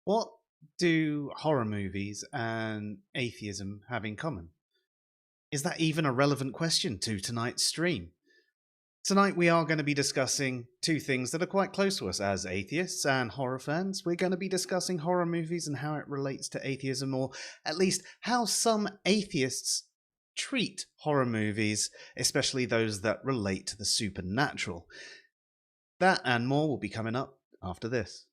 What do horror movies and atheism have in common? Is that even a relevant question to tonight's stream? Tonight, we are going to be discussing two things that are quite close to us as atheists and horror fans. We're going to be discussing horror movies and how it relates to atheism, or at least how some atheists treat horror movies, especially those that relate to the supernatural. That and more will be coming up after this.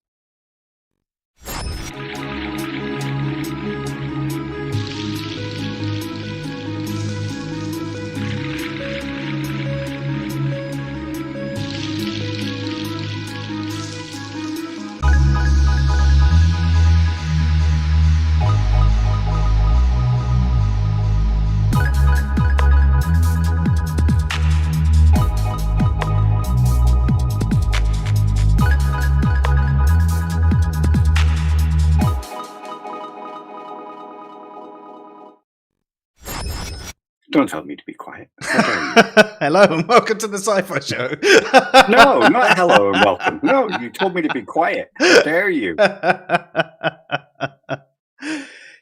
Don't tell me to be quiet. Hello and welcome to the SciPhi show. No, not hello and welcome. No, you told me to be quiet. How dare you?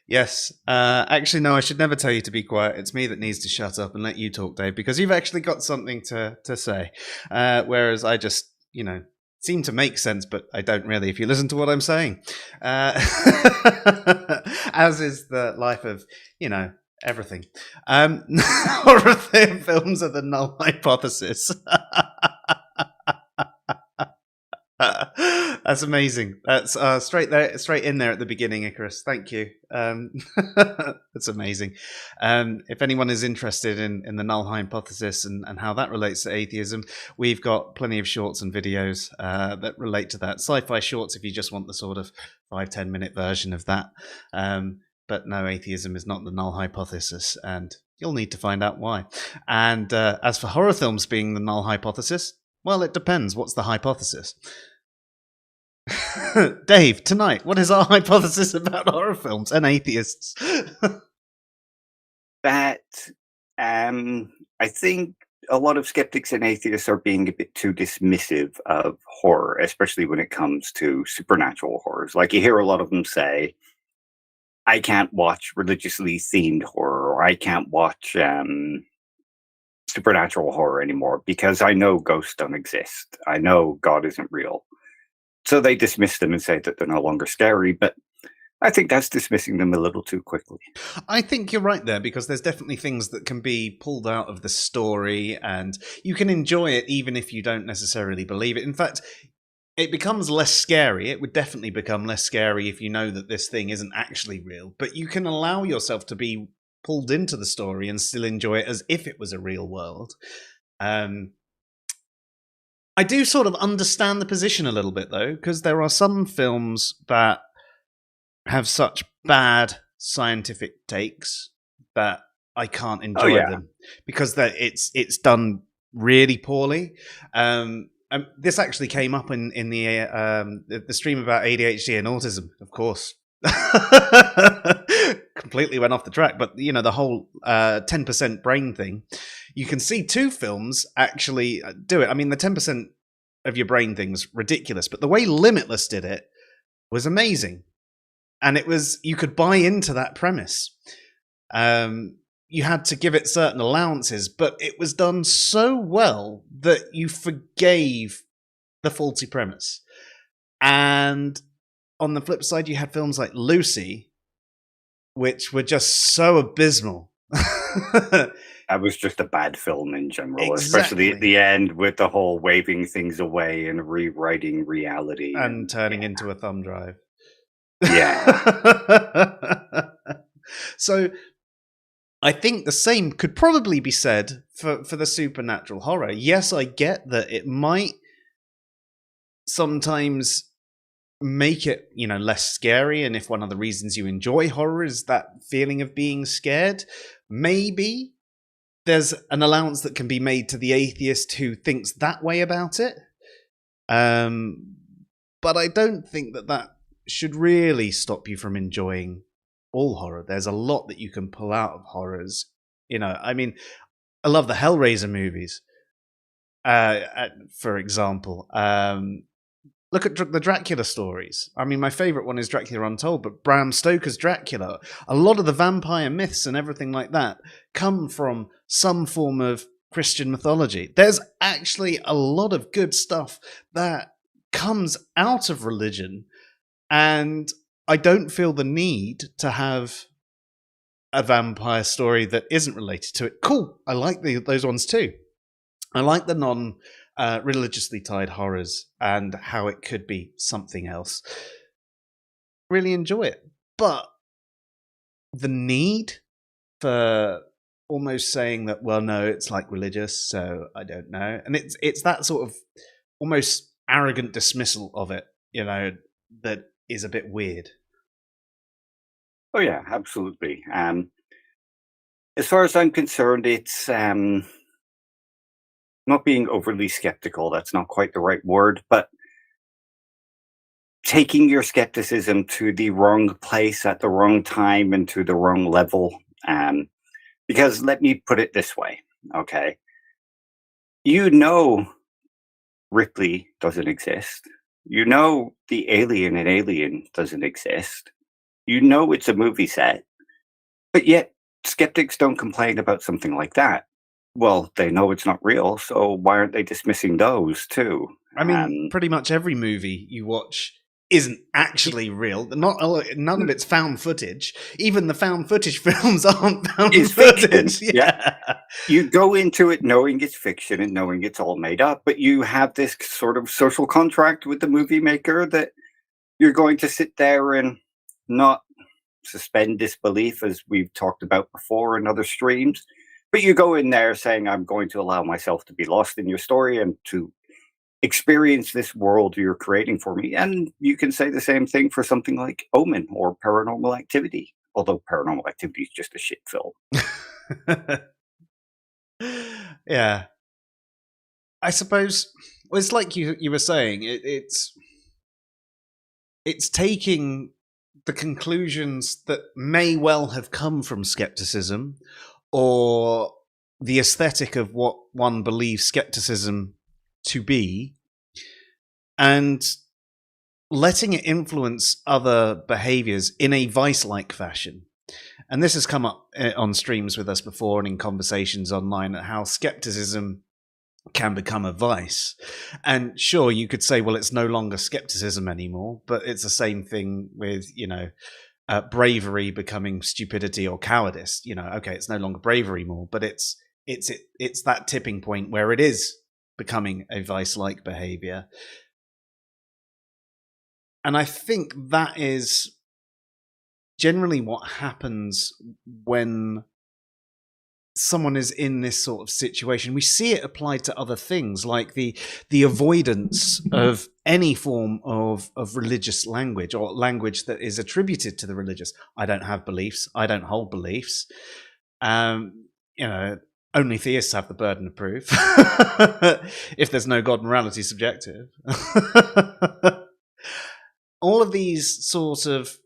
Yes. Actually, no, I should never tell you to be quiet. It's me that needs to shut up and let you talk, Dave, because you've actually got something to say. Whereas I just, seem to make sense, but I don't really, if you listen to what I'm saying. As is the life of, everything. Horror films are the null hypothesis. That's amazing. That's straight in there at the beginning, Icarus. Thank you. That's amazing. If anyone is interested in the null hypothesis and how that relates to atheism, we've got plenty of shorts and videos that relate to that. SciPhi shorts, if you just want the sort of 5-10 minute version of that. But no, atheism is not the null hypothesis, and you'll need to find out why. And as for horror films being the null hypothesis, well, it depends. What's the hypothesis? Dave, tonight, what is our hypothesis about horror films and atheists? That I think a lot of skeptics and atheists are being a bit too dismissive of horror, especially when it comes to supernatural horrors. Like, you hear a lot of them say, I can't watch religiously themed horror, or I can't watch supernatural horror anymore because I know ghosts don't exist. I know God isn't real. So they dismiss them and say that they're no longer scary, but I think that's dismissing them a little too quickly. I think you're right there, because there's definitely things that can be pulled out of the story and you can enjoy it even if you don't necessarily believe it. In fact, it becomes less scary. It would definitely become less scary if you know that this thing isn't actually real, but you can allow yourself to be pulled into the story and still enjoy it as if it was a real world. I do sort of understand the position a little bit, though, because there are some films that have such bad scientific takes that I can't enjoy them because it's done really poorly. This actually came up in the stream about ADHD and autism, of course. Completely went off the track, but the whole 10% brain thing. You can see two films actually do it. I mean, the 10% of your brain thing's ridiculous, but the way Limitless did it was amazing, and you could buy into that premise. You had to give it certain allowances, but it was done so well that you forgave the faulty premise. And on the flip side, you had films like Lucy, which were just so abysmal. That was just a bad film in general, Exactly. Especially at the end with the whole waving things away and rewriting reality. And turning into a thumb drive. Yeah. So I think the same could probably be said for the supernatural horror. Yes, I get that it might sometimes make it, less scary, and if one of the reasons you enjoy horror is that feeling of being scared, maybe there's an allowance that can be made to the atheist who thinks that way about it. But I don't think that should really stop you from enjoying all horror. There's a lot that you can pull out of horrors. I mean, I love the Hellraiser movies, for example. Look at the Dracula stories. I mean, my favorite one is Dracula Untold, but Bram Stoker's Dracula, a lot of the vampire myths and everything like that come from some form of Christian mythology. There's actually a lot of good stuff that comes out of religion, and I don't feel the need to have a vampire story that isn't related to it. Cool. I like those ones too. I like the religiously tied horrors and how it could be something else. Really enjoy it. But the need for almost saying that, well, no, it's like religious, so I don't know. And it's that sort of almost arrogant dismissal of it, that is a bit weird. Oh yeah, absolutely. As far as I'm concerned, it's not being overly skeptical. That's not quite the right word, but taking your skepticism to the wrong place at the wrong time and to the wrong level. Because let me put it this way, okay? Ripley doesn't exist. The alien in Alien doesn't exist. It's a movie set. But yet, skeptics don't complain about something like that. Well, they know it's not real, so why aren't they dismissing those too? I mean, pretty much every movie you watch isn't actually real. None of it's found footage. Even the found footage films aren't found footage. Yeah. You go into it knowing it's fiction and knowing it's all made up, but you have this sort of social contract with the movie maker that you're going to sit there and not suspend disbelief, as we've talked about before in other streams. But you go in there saying, I'm going to allow myself to be lost in your story and to experience this world you're creating for me. And you can say the same thing for something like Omen or Paranormal Activity, although Paranormal Activity is just a shit film. Yeah. I suppose it's like you were saying, it's taking the conclusions that may well have come from skepticism or the aesthetic of what one believes skepticism to be, and letting it influence other behaviors in a vice-like fashion. And this has come up on streams with us before and in conversations online, how skepticism can become a vice. And sure, you could say, well, it's no longer skepticism anymore, but it's the same thing with, bravery becoming stupidity or cowardice. Okay, it's no longer bravery more, but it's that tipping point where it is becoming a vice-like behavior. And I think that is generally what happens when someone is in this sort of situation. We see it applied to other things, like the avoidance of any form of religious language or language that is attributed to the religious. I don't have beliefs. I don't hold beliefs. Only theists have the burden of proof. If there's no God, morality is subjective. All of these sort of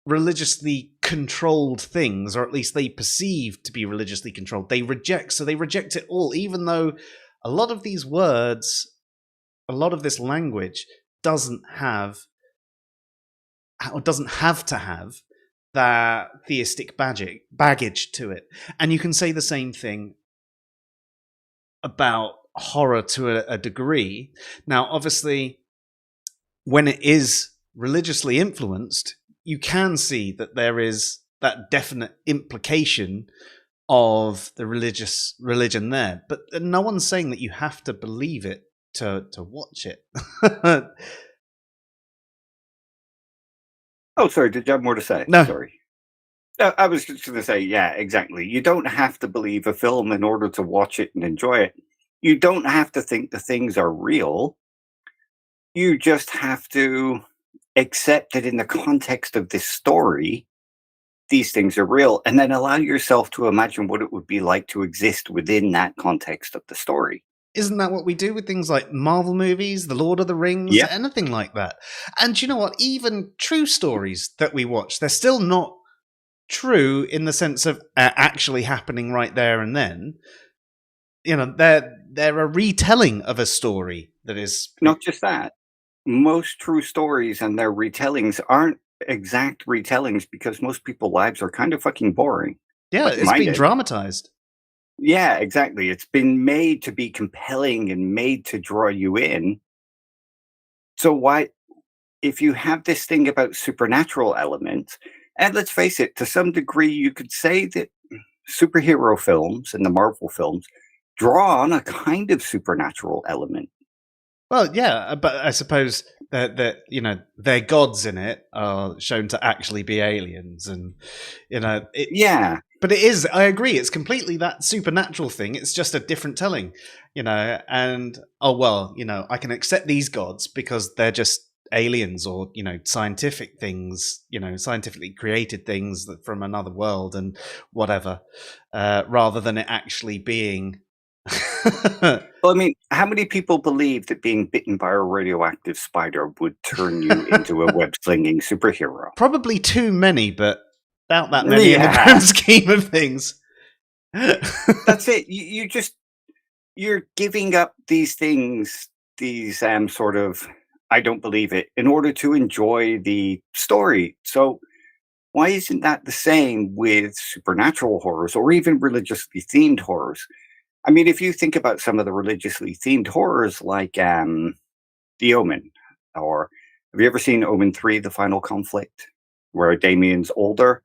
religiously controlled things, or at least they perceive to be religiously controlled, they reject it all, even though a lot of these words, a lot of this language doesn't have to have that theistic baggage to it. And you can say the same thing about horror to a degree. Now, obviously, when it is religiously influenced, you can see that there is that definite implication of the religion there. But no one's saying that you have to believe it to watch it. Oh, sorry. Did you have more to say? No. Sorry. I was just going to say, yeah, exactly. You don't have to believe a film in order to watch it and enjoy it. You don't have to think the things are real. You just have to accept that in the context of this story, these things are real, and then allow yourself to imagine what it would be like to exist within that context of the story. Isn't that what we do with things like Marvel movies, The Lord of the Rings, anything like that? And you know what? Even true stories that we watch, they're still not true in the sense of actually happening right there and then. They're a retelling of a story that is not just that. most true stories and their retellings aren't exact retellings because most people's lives are kind of fucking boring. Yeah, Like it's mine been is. dramatized. Yeah, exactly. It's been made to be compelling and made to draw you in. So why, if you have this thing about supernatural elements, and let's face it, to some degree, you could say that superhero films and the Marvel films draw on a kind of supernatural element. Well, yeah, but I suppose that their gods in it are shown to actually be aliens, and it. Yeah. But it is. I agree. It's completely that supernatural thing. It's just a different telling, And oh well, I can accept these gods because they're just aliens or scientific things, scientifically created things from another world and whatever, rather than it actually being. Well, I mean, how many people believe that being bitten by a radioactive spider would turn you into a web slinging superhero? Probably too many, but about that many in the Yeah, grand scheme of things. that's it. You're giving up these things, these sort of I don't believe it, in order to enjoy the story. So why isn't that the same with supernatural horrors or even religiously themed horrors? I mean, if you think about some of the religiously themed horrors like The Omen, or have you ever seen Omen 3, The Final Conflict, where Damien's older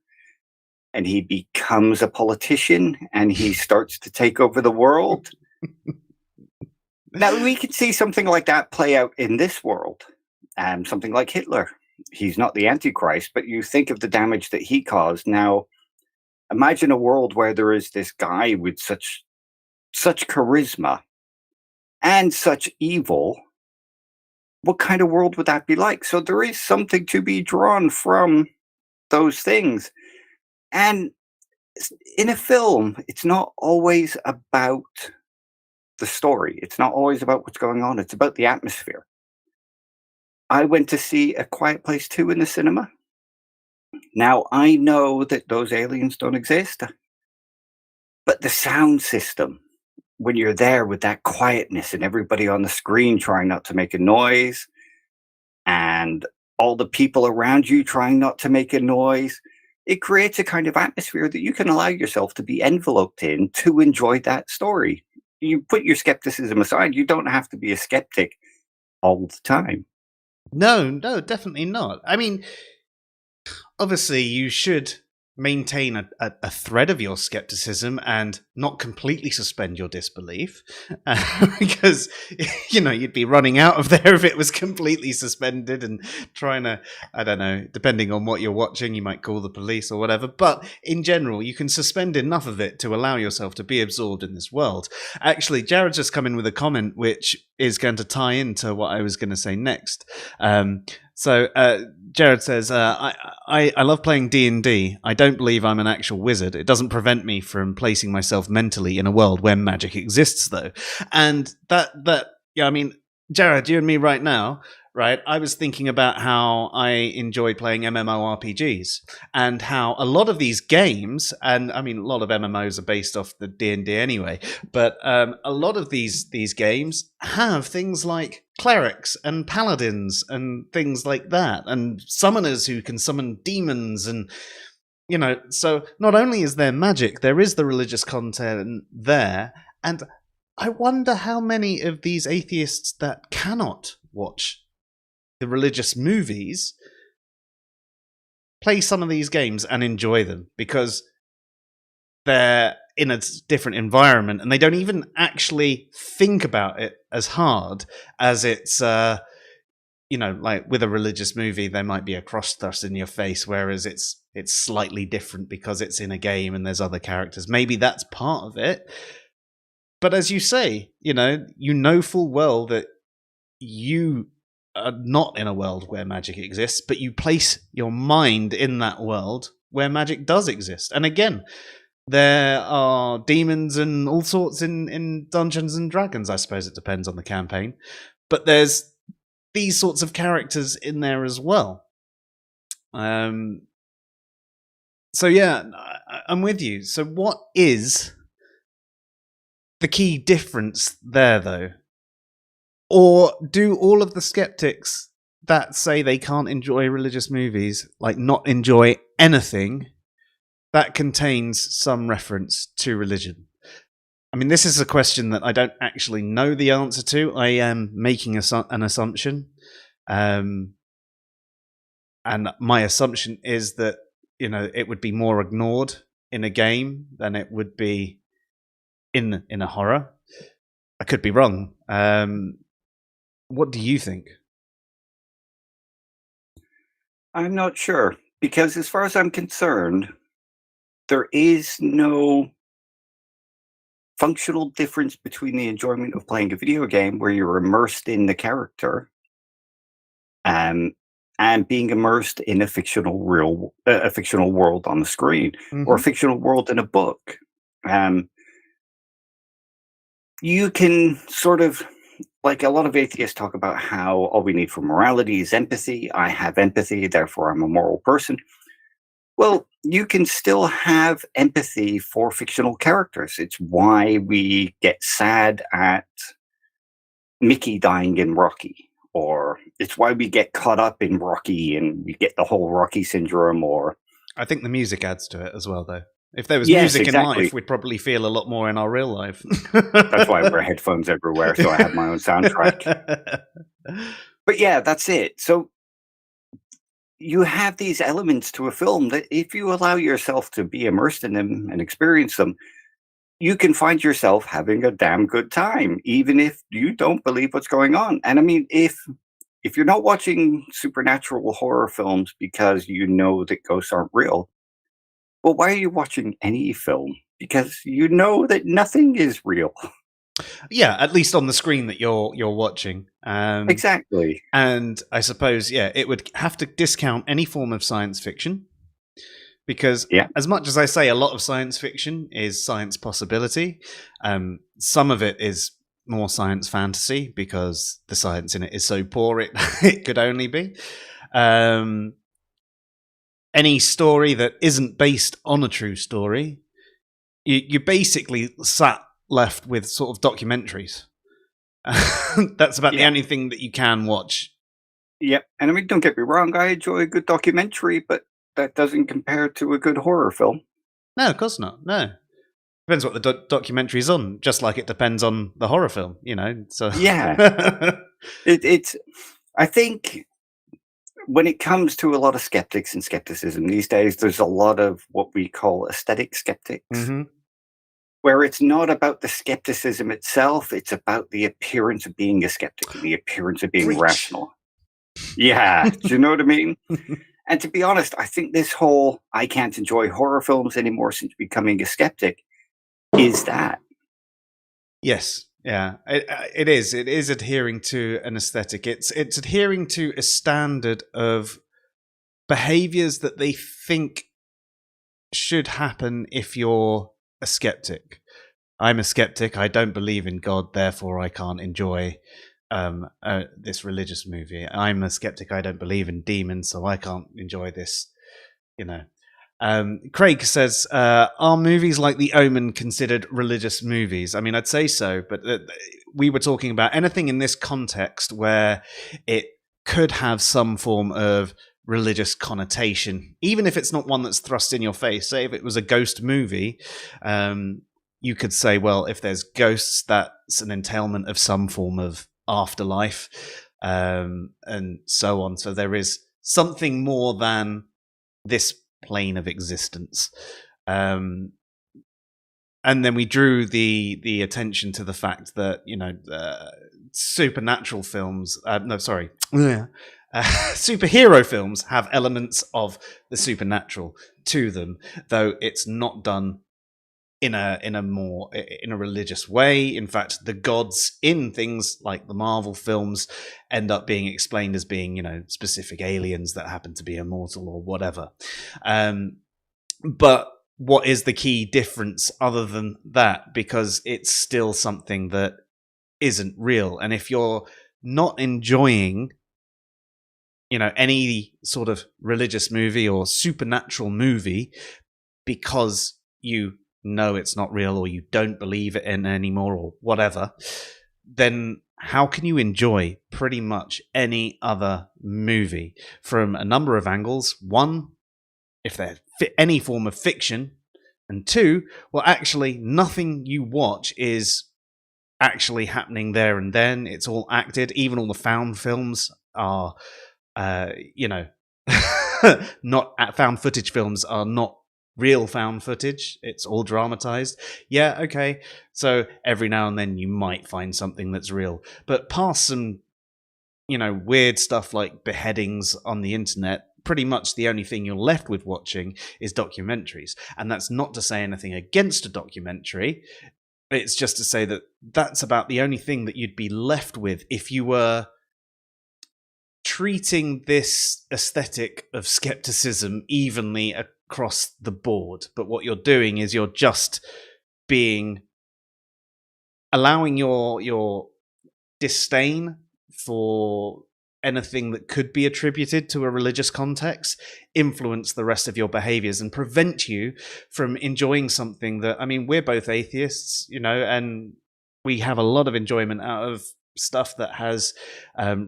and he becomes a politician and he starts to take over the world? Now, we could see something like that play out in this world. Something like Hitler. He's not the Antichrist, but you think of the damage that he caused. Now, imagine a world where there is this guy with such charisma and such evil. What kind of world would that be like? So there is something to be drawn from those things. And in a film, it's not always about the story. It's not always about what's going on. It's about the atmosphere. I went to see A Quiet Place 2 in the cinema. Now, I know that those aliens don't exist, but the sound system, when you're there with that quietness and everybody on the screen trying not to make a noise, and all the people around you trying not to make a noise, it creates a kind of atmosphere that you can allow yourself to be enveloped in to enjoy that story. You put your skepticism aside, you don't have to be a skeptic all the time. No, definitely not. I mean, obviously, you should maintain a thread of your skepticism and not completely suspend your disbelief, because you'd be running out of there if it was completely suspended and trying to, I don't know, depending on what you're watching, you might call the police or whatever. But in general, you can suspend enough of it to allow yourself to be absorbed in this world. Actually, Jared's just come in with a comment which is going to tie into what I was going to say next. So Jared says, I love playing D&D. I don't believe I'm an actual wizard. It doesn't prevent me from placing myself mentally in a world where magic exists, though. And yeah, I mean, Jared, you and me right now, right? I was thinking about how I enjoy playing MMORPGs and how a lot of these games, and I mean, a lot of MMOs are based off the D&D anyway, but a lot of these games have things like clerics and paladins and things like that, and summoners who can summon demons, and so not only is there magic, there is the religious content there. And I wonder how many of these atheists that cannot watch the religious movies play some of these games and enjoy them because they're in a different environment and they don't even actually think about it as hard as it's like with a religious movie there might be a cross thrust in your face, whereas it's slightly different because it's in a game and there's other characters. Maybe that's part of it, but as you say, you know full well that you are not in a world where magic exists, but you place your mind in that world where magic does exist. And again, there are demons and all sorts in Dungeons and Dragons. I suppose it depends on the campaign, but there's these sorts of characters in there as well. So yeah, I'm with you. So what is the key difference there, though? Or do all of the skeptics that say they can't enjoy religious movies, like not enjoy anything that contains some reference to religion? I mean, this is a question that I don't actually know the answer to. I am making an assumption. And my assumption is that, it would be more ignored in a game than it would be in a horror. I could be wrong. What do you think? I'm not sure, because as far as I'm concerned, there is no functional difference between the enjoyment of playing a video game where you're immersed in the character, um, and being immersed in a fictional world on the screen, or a Mm-hmm. fictional world in a book. Um, you can sort of, like, a lot of atheists talk about how all we need for morality is empathy. I have empathy, therefore I'm a moral person. Well, you can still have empathy for fictional characters. It's why we get sad at Mickey dying in Rocky, or it's why we get caught up in Rocky and we get the whole Rocky syndrome. Or I think the music adds to it as well, though. If there was yes, music in exactly. life, we'd probably feel a lot more in our real life. That's why I wear headphones everywhere, so I have my own soundtrack. But yeah, that's it. So you have these elements to a film that if you allow yourself to be immersed in them and experience them, you can find yourself having a damn good time, even if you don't believe what's going on. And I mean, if you're not watching supernatural horror films because you know that ghosts aren't real, well, why are you watching any film? Because you know that nothing is real. Yeah, at least on the screen that you're watching. Exactly. And I suppose, yeah, it would have to discount any form of science fiction, because Yeah. as much as I say a lot of science fiction is science possibility, some of it is more science fantasy because the science in it is so poor it could only be. Any story that isn't based on a true story, you basically left with sort of documentaries. That's about the Yeah. only thing that you can watch. Yep. And I mean, don't get me wrong, I enjoy a good documentary, but that doesn't compare to a good horror film. No, of course not. No. Depends what the documentary's on, just like it depends on the horror film, So Yeah. It's, I think when it comes to a lot of skeptics and skepticism these days, there's a lot of what we call aesthetic skeptics, Mhm. where it's not about the skepticism itself, it's about the appearance of being a skeptic and the appearance of being Preach. rational. Yeah. Do you know what I mean? And to be honest, I think this whole I can't enjoy horror films anymore since becoming a skeptic is that. Yes, yeah, it is. It is adhering to an aesthetic. It's adhering to a standard of behaviors that they think should happen if you're a skeptic. I'm a skeptic. I don't believe in God, therefore I can't enjoy this religious movie. I'm a skeptic. I don't believe in demons, so I can't enjoy this. Craig says, are movies like The Omen considered religious movies? I mean, I'd say so, but we were talking about anything in this context where it could have some form of religious connotation, even if it's not one that's thrust in your face. Say if it was a ghost movie, you could say, well, if there's ghosts, that's an entailment of some form of afterlife, and so on. So there is something more than this plane of existence. And then we drew the attention to the fact that supernatural films superhero films have elements of the supernatural to them, though it's not done in a religious way. In fact, the gods in things like the Marvel films end up being explained as being, specific aliens that happen to be immortal or whatever. But what is the key difference other than that? Because it's still something that isn't real. And if you're not enjoying, any sort of religious movie or supernatural movie because you know it's not real or you don't believe it in anymore or whatever, then how can you enjoy pretty much any other movie from a number of angles? One, if they're any form of fiction, and two, well, actually, nothing you watch is actually happening there and then. It's all acted. Even all the found films are, not found footage films are not real found footage. It's all dramatized. Yeah, okay. So every now and then you might find something that's real, but past some, weird stuff like beheadings on the internet, pretty much the only thing you're left with watching is documentaries. And that's not to say anything against a documentary. It's just to say that that's about the only thing that you'd be left with if you were treating this aesthetic of skepticism evenly across the board. But what you're doing is you're just allowing your disdain for anything that could be attributed to a religious context influence the rest of your behaviors and prevent you from enjoying something that, I mean, we're both atheists, and we have a lot of enjoyment out of stuff that has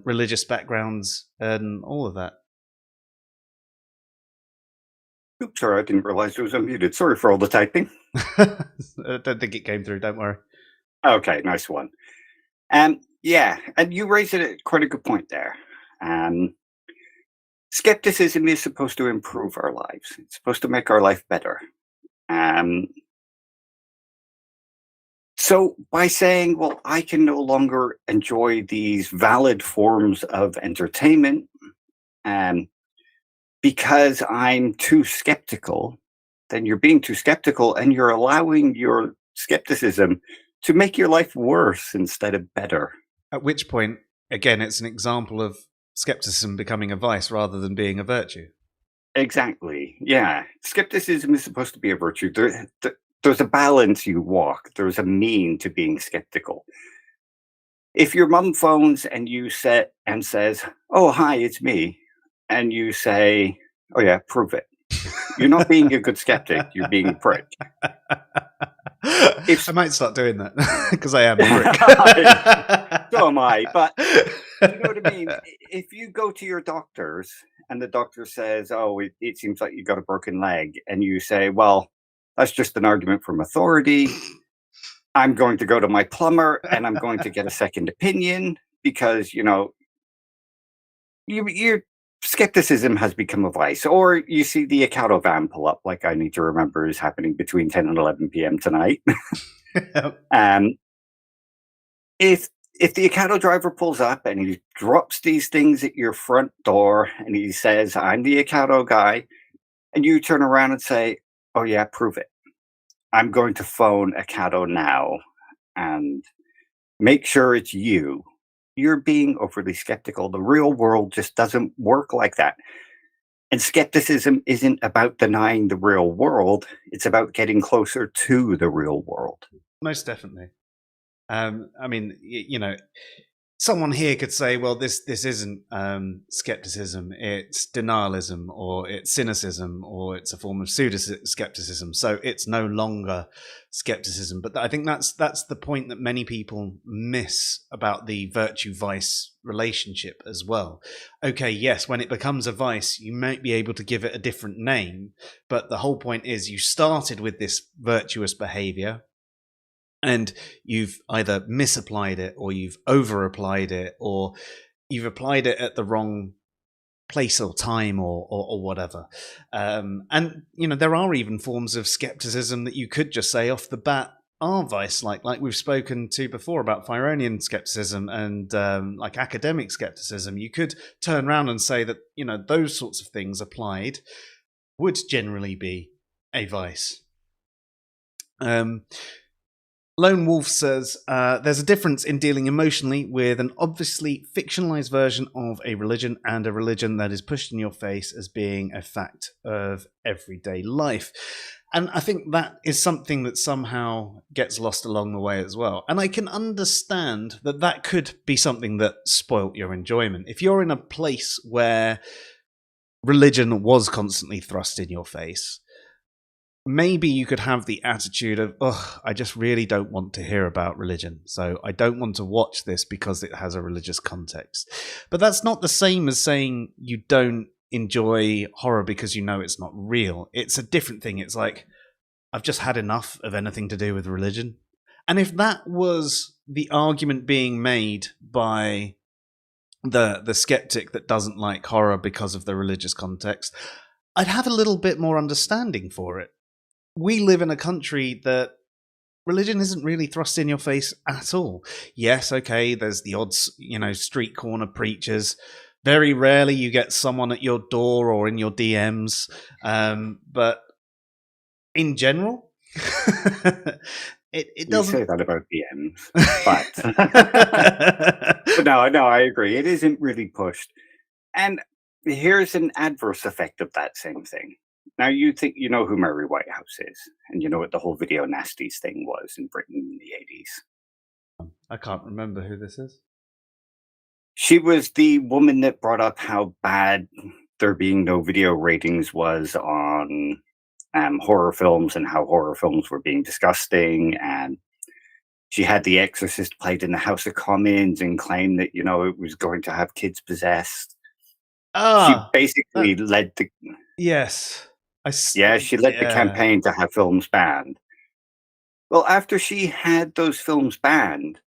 religious backgrounds and all of that. Oops, sorry, I didn't realize it was unmuted. Sorry for all the typing. I don't think it came through, don't worry. Okay, nice one. Yeah, and you raised quite a good point there. Skepticism is supposed to improve our lives. It's supposed to make our life better. So by saying, well, I can no longer enjoy these valid forms of entertainment because I'm too skeptical, then you're being too skeptical and you're allowing your skepticism to make your life worse instead of better. At which point, again, it's an example of skepticism becoming a vice rather than being a virtue. Exactly. Yeah. Skepticism is supposed to be a virtue. There's a balance you walk. There's a mean to being skeptical. If your mum phones and says, "Oh, hi, it's me," and you say, "Oh yeah, prove it," you're not being a good skeptic. You're being a prick. I might start doing that because I am a prick. So am I. But you know what I mean? If you go to your doctors and the doctor says, "Oh, it seems like you got a broken leg," and you say, "Well, that's just an argument from authority. I'm going to go to my plumber and I'm going to get a second opinion," because, your skepticism has become a vice. Or you see the Ocado van pull up, like I need to remember is happening between 10 and 11 p.m. tonight. If the Ocado driver pulls up and he drops these things at your front door and he says, "I'm the Ocado guy," and you turn around and say, "Oh yeah, prove it. I'm going to phone Ocado now and make sure it's you," you're being overly skeptical. The real world just doesn't work like that. And skepticism isn't about denying the real world. It's about getting closer to the real world. Most definitely. I mean, someone here could say, well, this isn't skepticism, it's denialism, or it's cynicism, or it's a form of pseudo-skepticism. So it's no longer skepticism. But I think that's the point that many people miss about the virtue-vice relationship as well. Okay, yes, when it becomes a vice, you might be able to give it a different name, but the whole point is you started with this virtuous behavior, and you've either misapplied it or you've over-applied it or you've applied it at the wrong place or time or whatever. And, there are even forms of skepticism that you could just say off the bat are vice, like we've spoken to before about Pyrrhonian skepticism and like academic skepticism. You could turn around and say that, those sorts of things applied would generally be a vice. Lone Wolf says, there's a difference in dealing emotionally with an obviously fictionalized version of a religion and a religion that is pushed in your face as being a fact of everyday life. And I think that is something that somehow gets lost along the way as well. And I can understand that could be something that spoilt your enjoyment. If you're in a place where religion was constantly thrust in your face, maybe you could have the attitude of, oh, I just really don't want to hear about religion, so I don't want to watch this because it has a religious context. But that's not the same as saying you don't enjoy horror because you know it's not real. It's a different thing. It's like, I've just had enough of anything to do with religion. And if that was the argument being made by the skeptic that doesn't like horror because of the religious context, I'd have a little bit more understanding for it. We live in a country that religion isn't really thrust in your face at all. Yes, okay, there's the odd, street corner preachers. Very rarely you get someone at your door or in your DMs, but in general, it doesn't. You say that about DMs, but no, I agree. It isn't really pushed. And here's an adverse effect of that same thing. Now, you think you know who Mary Whitehouse is, and you know what the whole video nasties thing was in Britain in the 80s. I can't remember who this is. She was the woman that brought up how bad there being no video ratings was on horror films and how horror films were being disgusting. And she had The Exorcist played in the House of Commons and claimed that, it was going to have kids possessed. She basically led the... Yes. she led the campaign to have films banned. Well, after she had those films banned,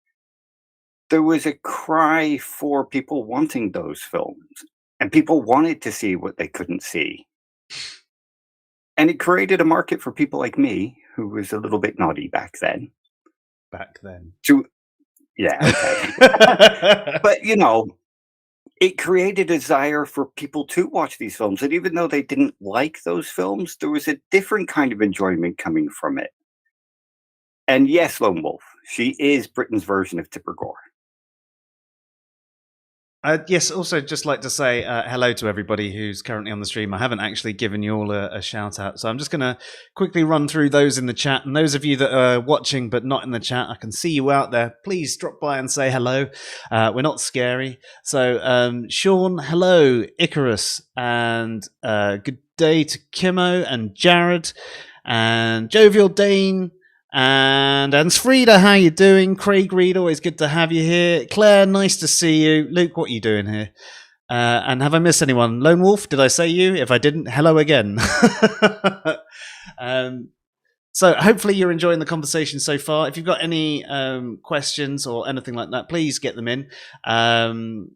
there was a cry for people wanting those films. And people wanted to see what they couldn't see. And it created a market for people like me, who was a little bit naughty back then. Yeah, okay. But, it created a desire for people to watch these films. And even though they didn't like those films, there was a different kind of enjoyment coming from it. And yes, Lone Wolf, she is Britain's version of Tipper Gore. Yes, also just like to say hello to everybody who's currently on the stream. I haven't actually given you all a shout out, so I'm just going to quickly run through those in the chat. And those of you that are watching but not in the chat, I can see you out there. Please drop by and say hello. We're not scary. So Sean, hello, Icarus, and good day to Kimmo and Jared and Jovial Dane. And Frida, how you doing? Craig Reed, always good to have you here. Claire, nice to see you. Luke, what are you doing here? And have I missed anyone? Lone Wolf, did I say you? If I didn't, hello again. So hopefully you're enjoying the conversation so far. If you've got any questions or anything like that, please get them in.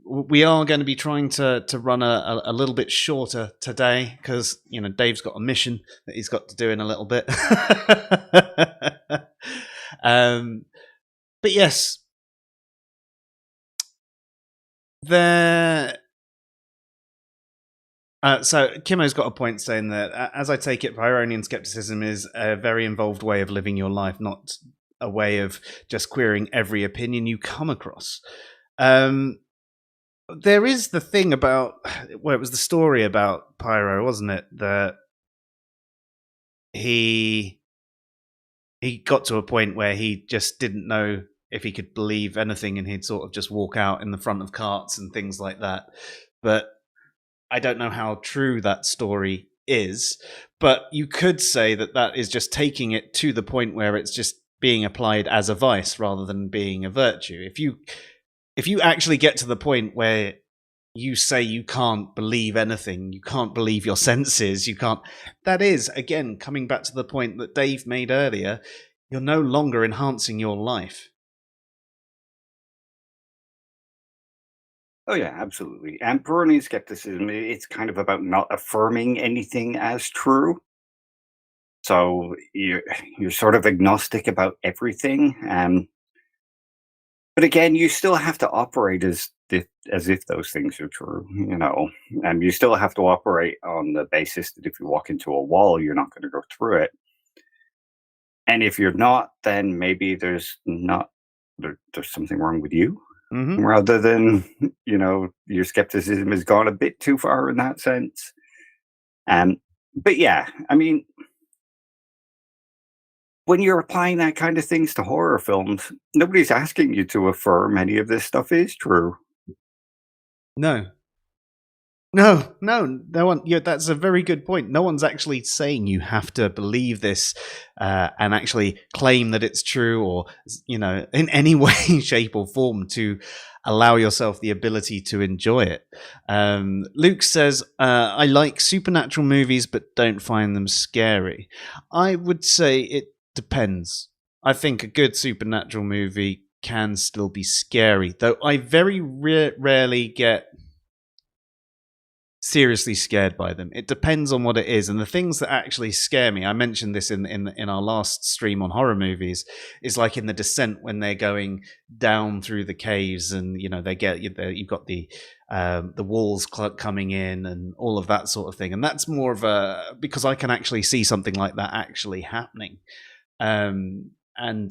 We are going to be trying to run a little bit shorter today because, Dave's got a mission that he's got to do in a little bit. But yes, so Kimmo's got a point saying that, as I take it, Pyrrhonian skepticism is a very involved way of living your life, not a way of just querying every opinion you come across. There is the thing about, well, it was the story about Pyro, wasn't it? That he got to a point where he just didn't know if he could believe anything, and he'd sort of just walk out in the front of carts and things like that. But I don't know how true that story is, but you could say that that is just taking it to the point where it's just being applied as a vice rather than being a virtue. If you actually get to the point where you say you can't believe anything, you can't believe your senses, that is, again, coming back to the point that Dave made earlier, you're no longer enhancing your life. Oh, yeah, absolutely. And Pyrrhonian skepticism, it's kind of about not affirming anything as true. So you're sort of agnostic about everything. But again, you still have to operate as if those things are true, and you still have to operate on the basis that if you walk into a wall, you're not going to go through it. And if you're not, then maybe there's something wrong with you. Mm-hmm. Rather than, your skepticism has gone a bit too far in that sense. But yeah, I mean, when you're applying that kind of things to horror films, nobody's asking you to affirm any of this stuff is true. No. No one. Yeah, that's a very good point. No one's actually saying you have to believe this and actually claim that it's true, or in any way, shape, or form to allow yourself the ability to enjoy it. Luke says, "I like supernatural movies, but don't find them scary." I would say it depends. I think a good supernatural movie can still be scary, though I very rarely get seriously scared by them. It depends on what it is, and the things that actually scare me. I mentioned this in our last stream on horror movies. Is like in The Descent when they're going down through the caves, and they get you've got the walls coming in and all of that sort of thing, and that's more of a because I can actually see something like that actually happening, and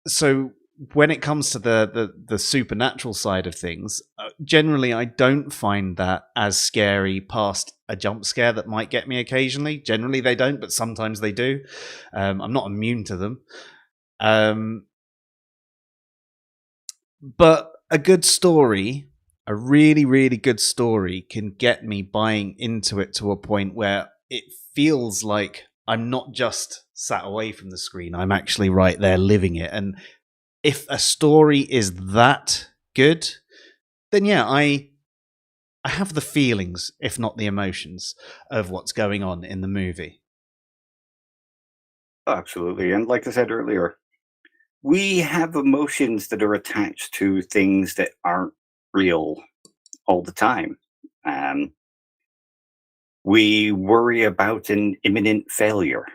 so when it comes to the supernatural side of things, generally I don't find that as scary past a jump scare that might get me occasionally. Generally they don't, but sometimes they do. I'm not immune to them. But a good story, a really, really good story, can get me buying into it to a point where it feels like I'm not just sat away from the screen, I'm actually right there living it. And if a story is that good, then yeah, I have the feelings, if not the emotions, of what's going on in the movie. Absolutely. And like I said earlier, we have emotions that are attached to things that aren't real all the time. Um, we worry about an imminent failure.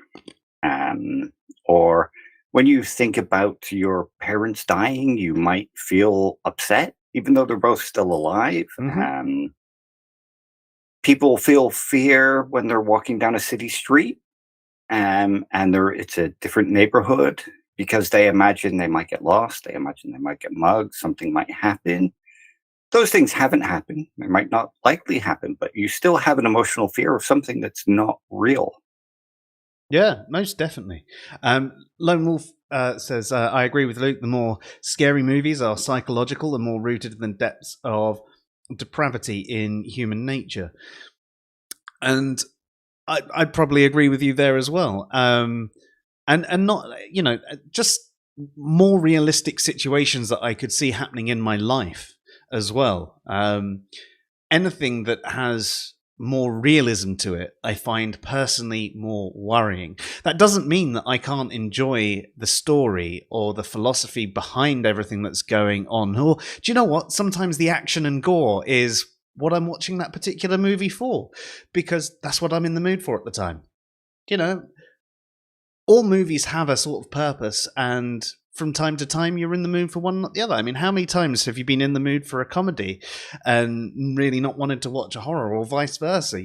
Or when you think about your parents dying, you might feel upset, even though they're both still alive. Hmm. People feel fear when they're walking down a city street, and it's a different neighborhood because they imagine they might get lost. They imagine they might get mugged. Something might happen. Those things haven't happened. They might not likely happen, but you still have an emotional fear of something that's not real. Yeah, most definitely. Lone Wolf says, I agree with Luke. The more scary movies are psychological and more rooted in the depths of depravity in human nature. And I'd probably agree with you there as well. And not just more realistic situations that I could see happening in my life as well. Anything that has more realism to it, I find personally more worrying. That doesn't mean that I can't enjoy the story or the philosophy behind everything that's going on. Or do you know what? Sometimes the action and gore is what I'm watching that particular movie for, because that's what I'm in the mood for at the time. You know, all movies have a sort of purpose, and from time to time you're in the mood for one, not the other. I mean, how many times have you been in the mood for a comedy and really not wanted to watch a horror, or vice versa?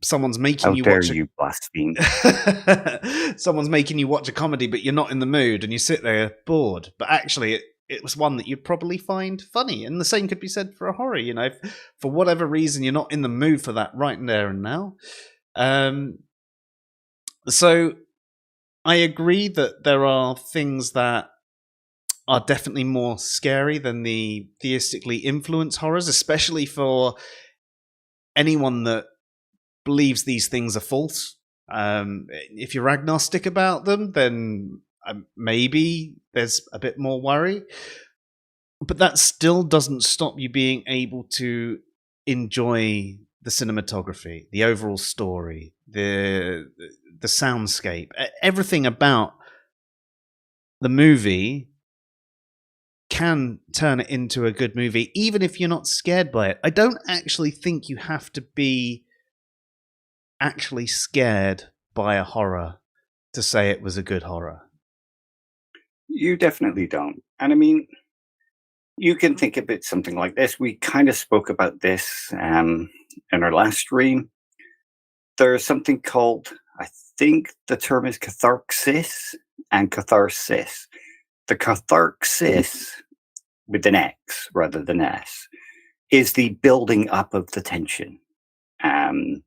Someone's making How you dare watch you blaspheme? someone's making you watch a comedy, but you're not in the mood, and you sit there bored. But actually, it was one that you'd probably find funny, and the same could be said for a horror. If, for whatever reason you're not in the mood for that right there and now. So I agree that there are things that are definitely more scary than the theistically influenced horrors, especially for anyone that believes these things are false. If you're agnostic about them, then maybe there's a bit more worry. But that still doesn't stop you being able to enjoy the cinematography, the overall story, the soundscape, everything about the movie can turn it into a good movie, even if you're not scared by it. I don't actually think you have to be actually scared by a horror to say it was a good horror. You definitely don't. And I mean, you can think of it something like this. We kind of spoke about this in our last stream. There's something called, I think the term is catharsis and catharsis. The catharsis, with an X rather than S, is the building up of the tension. Um,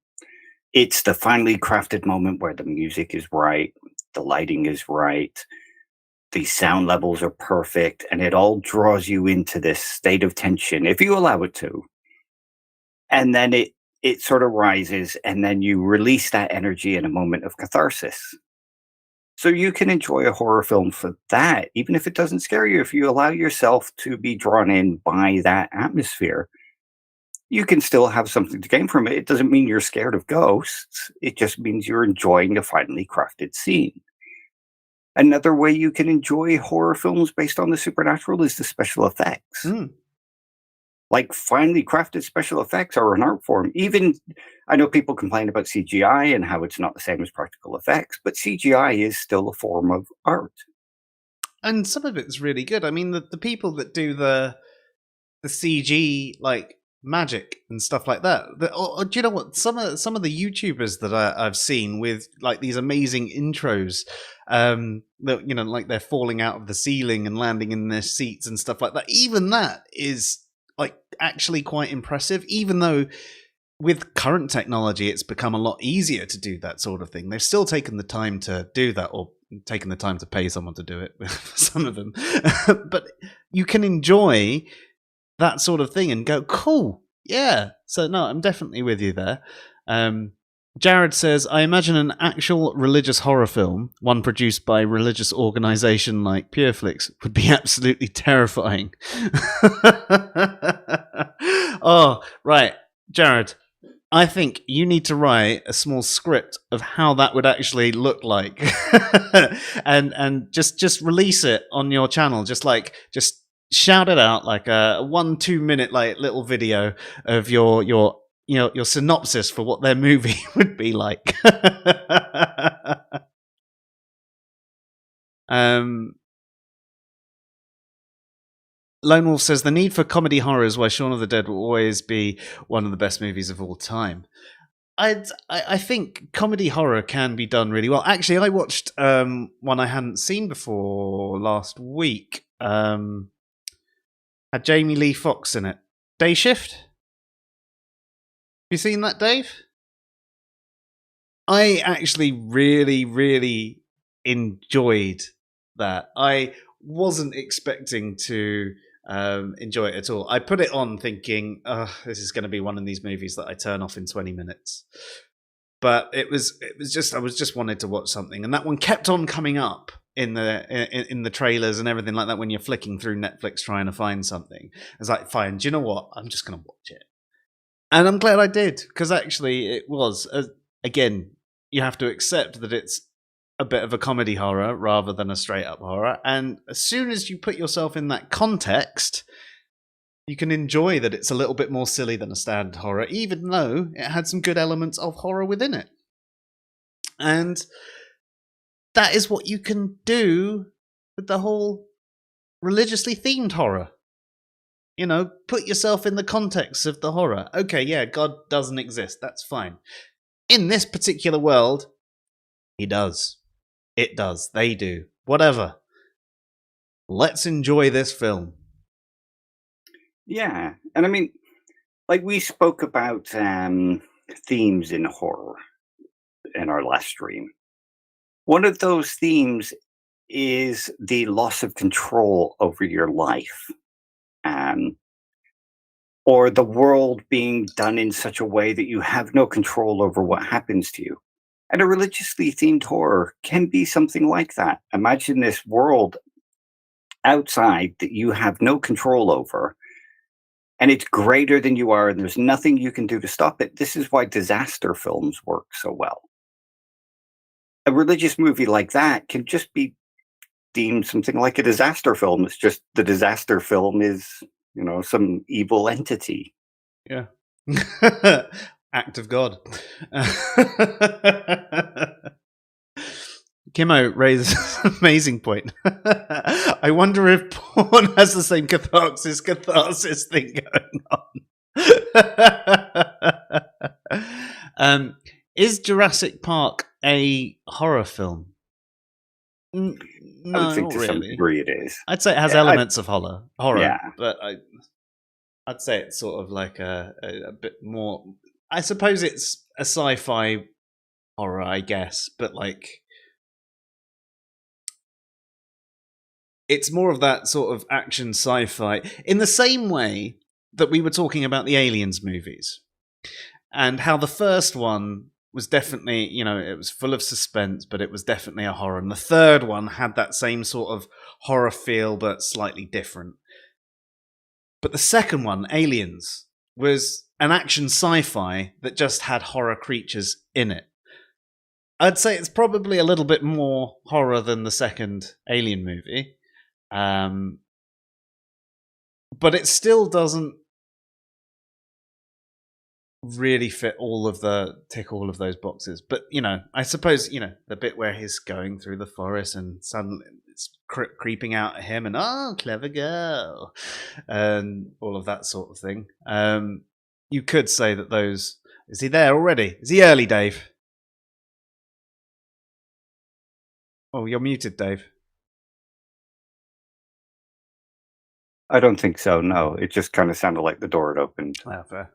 it's the finely crafted moment where the music is right, the lighting is right, the sound levels are perfect, and it all draws you into this state of tension if you allow it to. And then it sort of rises, and then you release that energy in a moment of catharsis. So you can enjoy a horror film for that, even if it doesn't scare you. If you allow yourself to be drawn in by that atmosphere, you can still have something to gain from it. It doesn't mean you're scared of ghosts. It just means you're enjoying a finely crafted scene. Another way you can enjoy horror films based on the supernatural is the special effects. Like, finely crafted special effects are an art form. Even, I know people complain about CGI and how it's not the same as practical effects, but CGI is still a form of art. And some of it's really good. I mean, the people that do the CG like magic and stuff like that. Or do you know what? Some of the YouTubers that I've seen with like these amazing intros, that like they're falling out of the ceiling and landing in their seats and stuff like that. Even that is like actually quite impressive. Even though with current technology, it's become a lot easier to do that sort of thing. They've still taken the time to do that, or taken the time to pay someone to do it. Some of them, but you can enjoy that sort of thing and go, cool, yeah. So no, I'm definitely with you there. Jared says, I imagine an actual religious horror film, one produced by a religious organization like Pureflix, would be absolutely terrifying. Oh, right. Jared, I think you need to write a small script of how that would actually look like. and just release it on your channel. Just shout it out like a 1-2 minute like little video of your synopsis for what their movie would be like. Lone Wolf says the need for comedy horror is why Shaun of the Dead will always be one of the best movies of all time. I think comedy horror can be done really well. Actually, I watched one I hadn't seen before last week. Had Jamie Lee Fox in it. Day Shift? You seen that, Dave? I actually really, really enjoyed that. I wasn't expecting to enjoy it at all. I put it on thinking, this is going to be one of these movies that I turn off in 20 minutes. But it was just, I was just wanted to watch something, and that one kept on coming up in the trailers and everything like that when you're flicking through Netflix trying to find something. I was like, fine, do you know what? I'm just going to watch it. And I'm glad I did, because actually it was, again, you have to accept that it's a bit of a comedy horror rather than a straight up horror. And as soon as you put yourself in that context, you can enjoy that it's a little bit more silly than a standard horror, even though it had some good elements of horror within it. And that is what you can do with the whole religiously themed horror. You know, put yourself in the context of the horror. Okay, yeah, God doesn't exist. That's fine. In this particular world, he does. It does. They do. Whatever. Let's enjoy this film. Yeah. And I mean, like, we spoke about themes in horror in our last stream. One of those themes is the loss of control over your life. Or the world being done in such a way that you have no control over what happens to you. And a religiously themed horror can be something like that. Imagine this world outside that you have no control over, and it's greater than you are, and there's nothing you can do to stop it. This is why disaster films work so well. A religious movie like that can just be deemed something like a disaster film. It's just the disaster film is, some evil entity. Yeah. Act of God. Kimmo raises an amazing point. I wonder if porn has the same catharsis thing going on. Is Jurassic Park a horror film? No, I would think not to some really. degree it is. I'd say it has elements of horror, Yeah. but I'd say it's sort of like a bit more. I suppose it's a sci-fi horror, I guess, but like it's more of that sort of action sci-fi in the same way that we were talking about the Aliens movies and how the first one was definitely, it was full of suspense, but it was definitely a horror. And the third one had that same sort of horror feel, but slightly different. But the second one, Aliens, was an action sci-fi that just had horror creatures in it. I'd say it's probably a little bit more horror than the second Alien movie. But it still doesn't really tick all of those boxes. But I suppose the bit where he's going through the forest and suddenly it's creeping out at him and clever girl and all of that sort of thing. You could say that those. Is he there already? Is he early, Dave? Oh, you're muted, Dave. I don't think so. No, it just kind of sounded like the door had opened. Yeah, fair.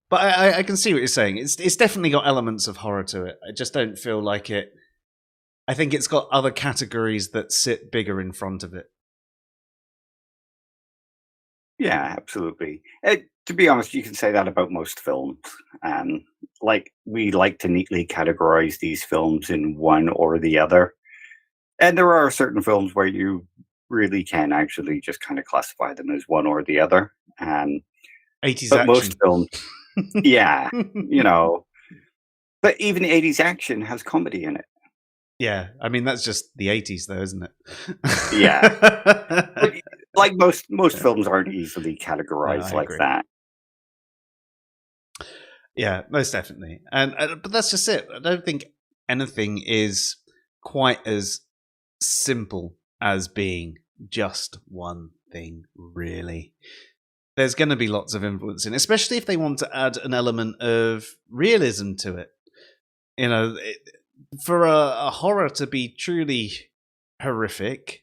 But I can see what you're saying. It's definitely got elements of horror to it. I just don't feel like it. I think it's got other categories that sit bigger in front of it. Yeah, absolutely. To be honest, you can say that about most films. Like we like to neatly categorize these films in one or the other, and there are certain films where you really can actually just kind of classify them as one or the other. 80s but action. most films, yeah, But even 80s action has comedy in it. Yeah, I mean that's just the 80s, though, isn't it? Yeah, but like most films aren't easily categorized like agree. that. Yeah, most definitely, and but that's just it. I don't think anything is quite as simple as being just one thing, really. There's going to be lots of influence in, especially if they want to add an element of realism to it. For a horror to be truly horrific,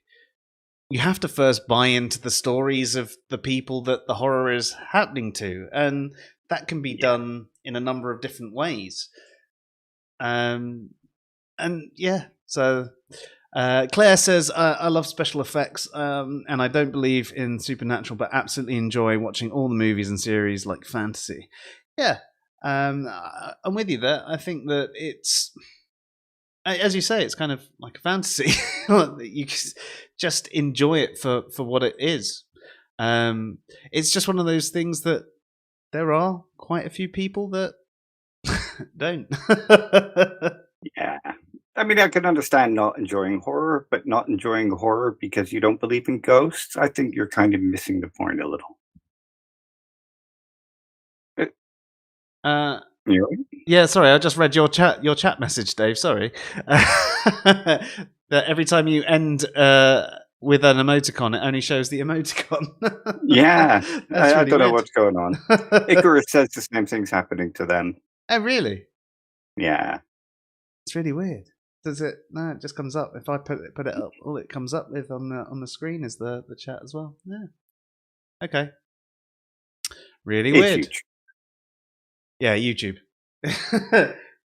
you have to first buy into the stories of the people that the horror is happening to, and that can be done in a number of different ways. So Claire says, I love special effects, and I don't believe in supernatural, but absolutely enjoy watching all the movies and series like fantasy. Yeah, I'm with you there. I think that it's, as you say, it's kind of like a fantasy. You just enjoy it for what it is. It's just one of those things that there are quite a few people that don't. Yeah. I mean, I can understand not enjoying horror, but not enjoying horror because you don't believe in ghosts. I think you're kind of missing the point a little. Yeah, sorry, I just read your chat message, Dave. Sorry. That every time you end with an emoticon, it only shows the emoticon. Yeah, That's I really don't know weird. what's going on. Icarus says the same thing's happening to them. Oh, really? Yeah. It's really weird. Does it? No, it just comes up. If I put it up, all it comes up with on the screen is the chat as well. Yeah. Okay. Really It's weird. huge. Yeah, YouTube.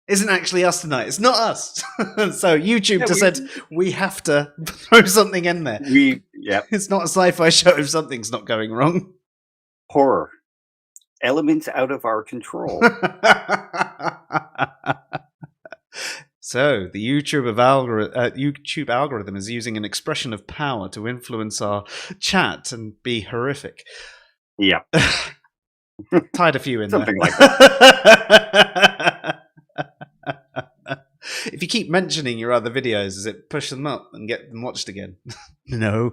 Isn't actually us tonight. It's not us. So YouTube just said we have to throw something in there. It's not a sci-fi show if something's not going wrong. Horror. Elements out of our control. So the YouTube algorithm is using an expression of power to influence our chat and be horrific. Yeah. Tied a few in something there. Like that. If you keep mentioning your other videos, does it push them up and get them watched again? No.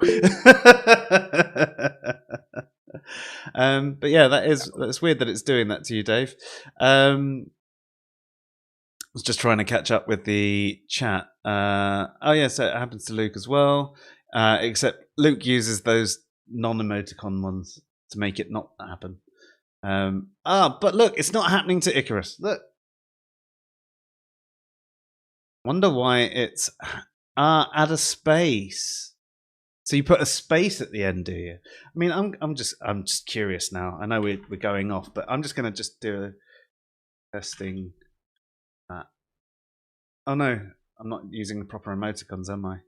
But yeah, that's weird that it's doing that to you, Dave. I was just trying to catch up with the chat. Oh yeah, so it happens to Luke as well. Except Luke uses those non-emoticon ones to make it not happen. But look, it's not happening to Icarus. Look. Wonder why it's add a space. So you put a space at the end, do you? I mean, I'm just curious now. I know we're going off, but I'm just gonna just do a testing. Oh no, I'm not using the proper emoticons, am I?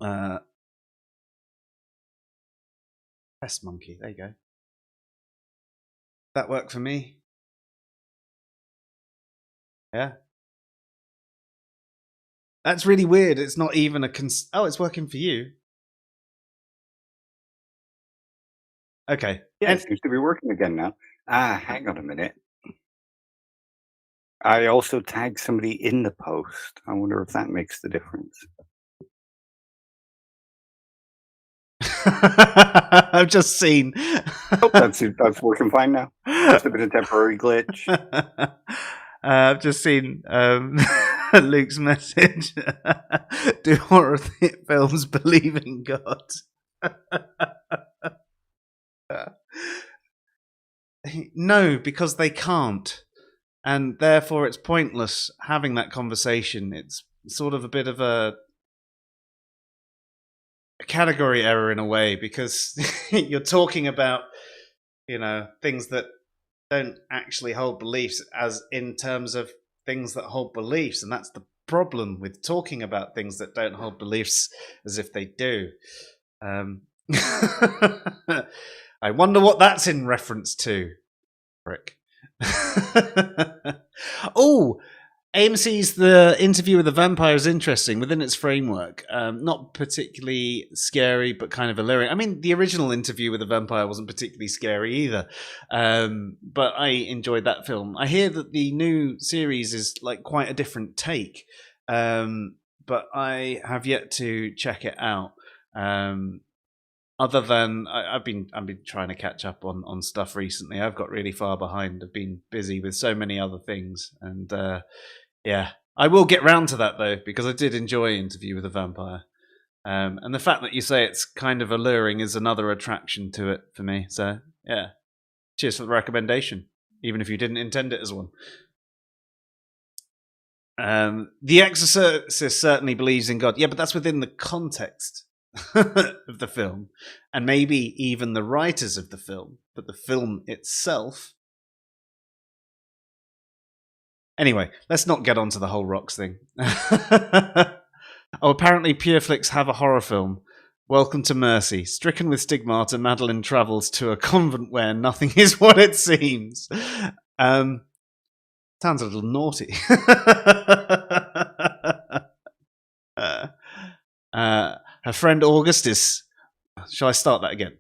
Pest monkey. There you go. That worked for me. Yeah. That's really weird. It's not even a oh, it's working for you. Okay. Yeah, it seems to be working again now. Hang on a minute. I also tagged somebody in the post. I wonder if that makes the difference. I've just seen. Oh, that's working fine now. Must have been a temporary glitch. I've just seen Luke's message. Do horror films believe in God? No, because they can't. And therefore it's pointless having that conversation. It's sort of a bit of a category error in a way, because you're talking about, things that don't actually hold beliefs as in terms of things that hold beliefs, and that's the problem with talking about things that don't hold beliefs as if they do. I wonder what that's in reference to. Frick. Oh, AMC's The Interview with the Vampire is interesting within its framework. Not particularly scary, but kind of alluring. I mean, the original Interview with the Vampire wasn't particularly scary either, but I enjoyed that film. I hear that the new series is like quite a different take, but I have yet to check it out. Other than I've been trying to catch up on stuff recently. I've got really far behind. I've been busy with so many other things, and yeah, I will get round to that though, because I did enjoy Interview with a Vampire, and the fact that you say it's kind of alluring is another attraction to it for me. So yeah, cheers for the recommendation, even if you didn't intend it as one. The Exorcist certainly believes in God. Yeah, but that's within the context of the film, and maybe even the writers of the film, but the film itself. Anyway, let's not get onto the whole rocks thing. Oh, apparently Pureflix have a horror film. Welcome to Mercy. Stricken with stigmata, Madeline travels to a convent where nothing is what it seems. Sounds a little naughty. Her friend August is... Shall I start that again?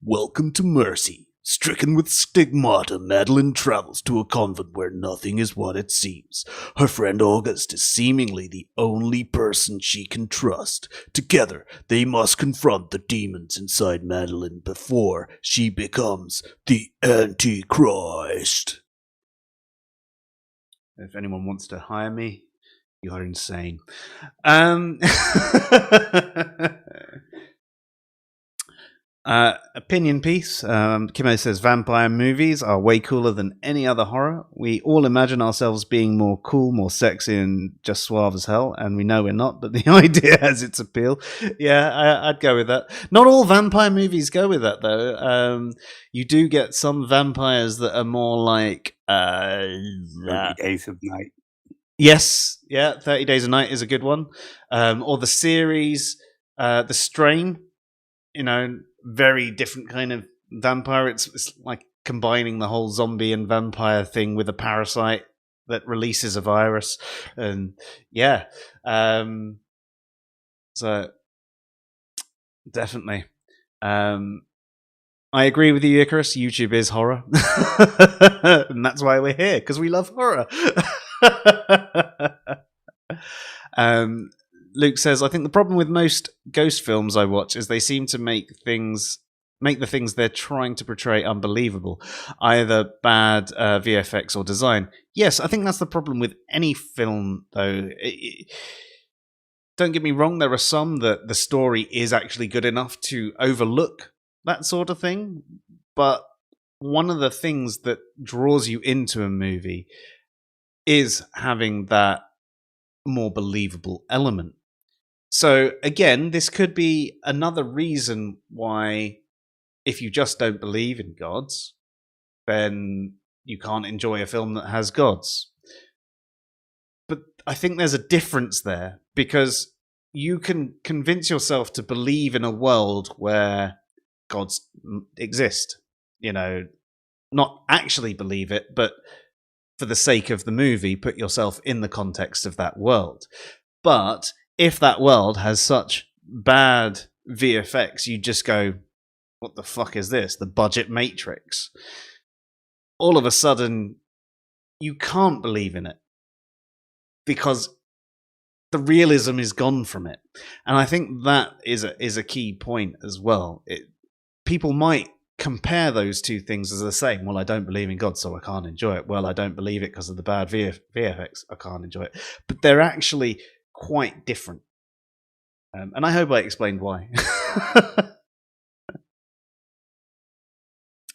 Welcome to Mercy. Stricken with stigmata, Madeline travels to a convent where nothing is what it seems. Her friend August is seemingly the only person she can trust. Together, they must confront the demons inside Madeline before she becomes the Antichrist. If anyone wants to hire me, you are insane. Opinion piece. Kimo says vampire movies are way cooler than any other horror. We all imagine ourselves being more cool, more sexy, and just suave as hell, and we know we're not, but the idea has its appeal. Yeah, I'd go with that. Not all vampire movies go with that, though. You do get some vampires that are more like 30 Days of Night. Yes, yeah, 30 Days a Night is a good one. Or the series, The Strain, very different kind of vampire. It's like combining the whole zombie and vampire thing with a parasite that releases a virus. And yeah, so definitely. I agree with you, Icarus. YouTube is horror. And that's why we're here, because we love horror. Luke says, I think the problem with most ghost films I watch is they seem to make the things they're trying to portray unbelievable, either bad VFX or design. Yes, I think that's the problem with any film, though. Don't get me wrong, there are some that the story is actually good enough to overlook that sort of thing, but one of the things that draws you into a movie is having that more believable element. So again, this could be another reason why, if you just don't believe in gods, then you can't enjoy a film that has gods. But I think there's a difference there, because you can convince yourself to believe in a world where gods exist. Not actually believe it, but for the sake of the movie, put yourself in the context of that world. But if that world has such bad VFX, you just go, what the fuck is this? The budget Matrix. All of a sudden, you can't believe in it because the realism is gone from it. And I think that is a key point as well. People might compare those two things as the same. Well, I don't believe in God, so I can't enjoy it. Well, I don't believe it because of the bad VFX. I can't enjoy it. But they're actually quite different. And I hope I explained why.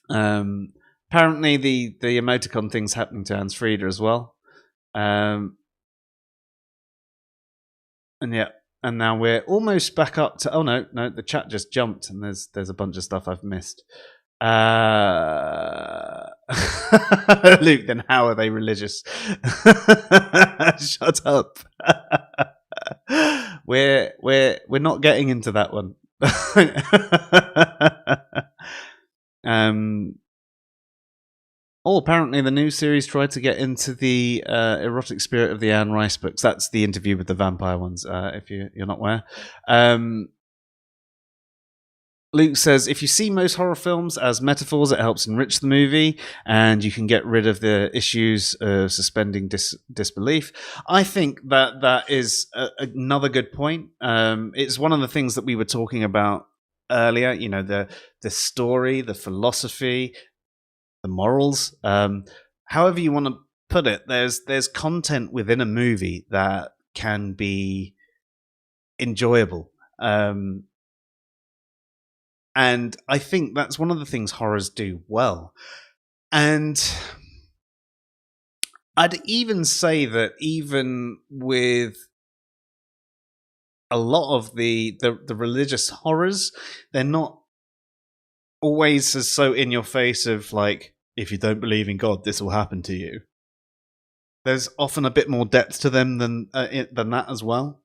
Apparently, the emoticon thing's happening to Hans Frieda as well. And now we're almost back up to. Oh no, the chat just jumped, and there's a bunch of stuff I've missed. Luke, then how are they religious? Shut up. We're not getting into that one. Apparently the new series tried to get into the erotic spirit of the Anne Rice books. That's the interview with the vampire ones, if you're not aware. Luke says, if you see most horror films as metaphors, it helps enrich the movie, and you can get rid of the issues of suspending disbelief. I think that is another good point. It's one of the things that we were talking about earlier, the story, the philosophy, the morals, however you want to put it. There's content within a movie that can be enjoyable. And I think that's one of the things horrors do well. And I'd even say that even with a lot of the religious horrors, they're not always as so in your face of like, if you don't believe in God, this will happen to you. There's often a bit more depth to them than that as well.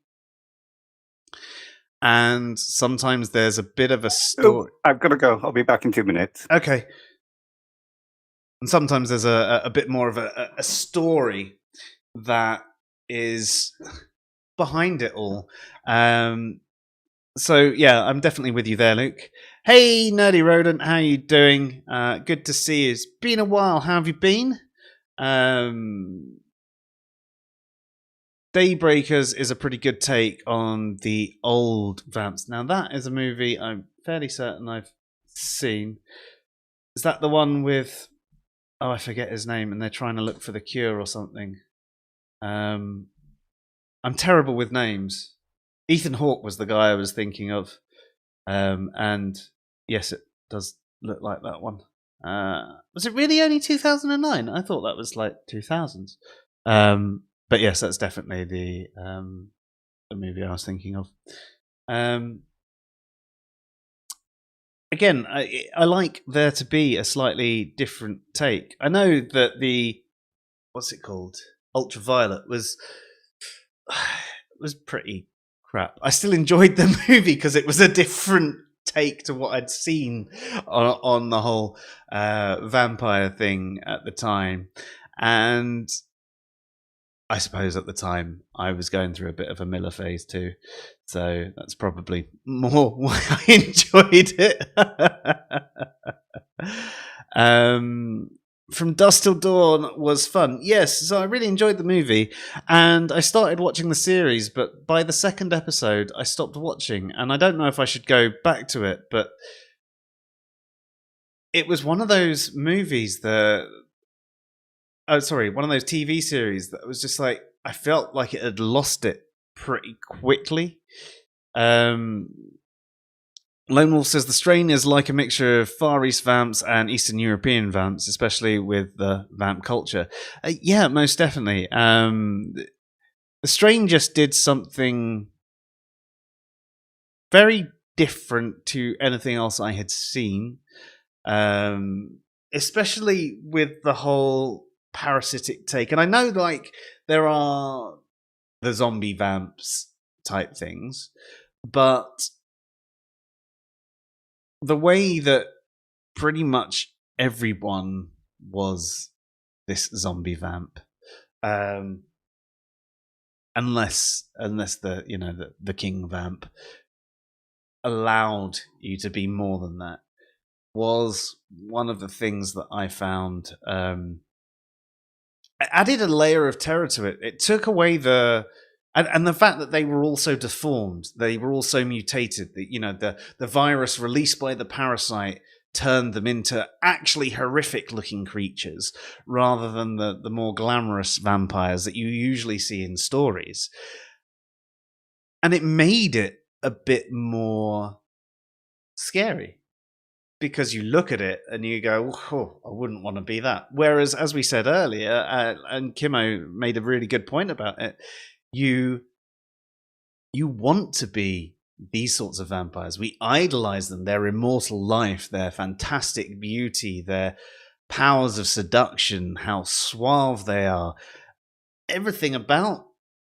And sometimes there's a bit of a story. I've got to go. I'll be back in 2 minutes. Okay. And sometimes there's a bit more of a story that is behind it all. So, yeah, I'm definitely with you there, Luke. Hey, Nerdy Rodent, how you doing? Good to see you. It's been a while. How have you been? Daybreakers is a pretty good take on the old Vamps. Now, that is a movie I'm fairly certain I've seen. Is that the one with... Oh, I forget his name, and they're trying to look for the cure or something. I'm terrible with names. Ethan Hawke was the guy I was thinking of. And yes, it does look like that one. Was it really only 2009? I thought that was like 2000s. But yes, that's definitely the movie I was thinking of. Again, I like there to be a slightly different take. I know that the what's it called, Ultraviolet was pretty crap. I still enjoyed the movie because it was a different take to what I'd seen on the whole vampire thing at the time, and I suppose at the time I was going through a bit of a Miller phase too, so that's probably more why I enjoyed it. From Dusk Till Dawn was fun. Yes, so I really enjoyed the movie, and I started watching the series, but by the second episode I stopped watching, and I don't know if I should go back to it, but it was one of those movies that... one of those TV series that was just like, I felt like it had lost it pretty quickly. Lone Wolf says the strain is like a mixture of Far East vamps and Eastern European vamps, especially with the vamp culture. Yeah, most definitely. The strain just did something very different to anything else I had seen, especially with the whole parasitic take. And I know, like, there are the zombie vamps type things, but the way that pretty much everyone was this zombie vamp, unless the king vamp allowed you to be more than that, was one of the things that I found added a layer of terror to it. It took away and the fact that they were also deformed, they were also mutated. The virus released by the parasite turned them into actually horrific looking creatures rather than the more glamorous vampires that you usually see in stories. And it made it a bit more scary, because you look at it and you go, oh, I wouldn't want to be that. Whereas, as we said earlier, and Kimmo made a really good point about it, you want to be these sorts of vampires. We idolize them, their immortal life, their fantastic beauty, their powers of seduction, how suave they are. Everything about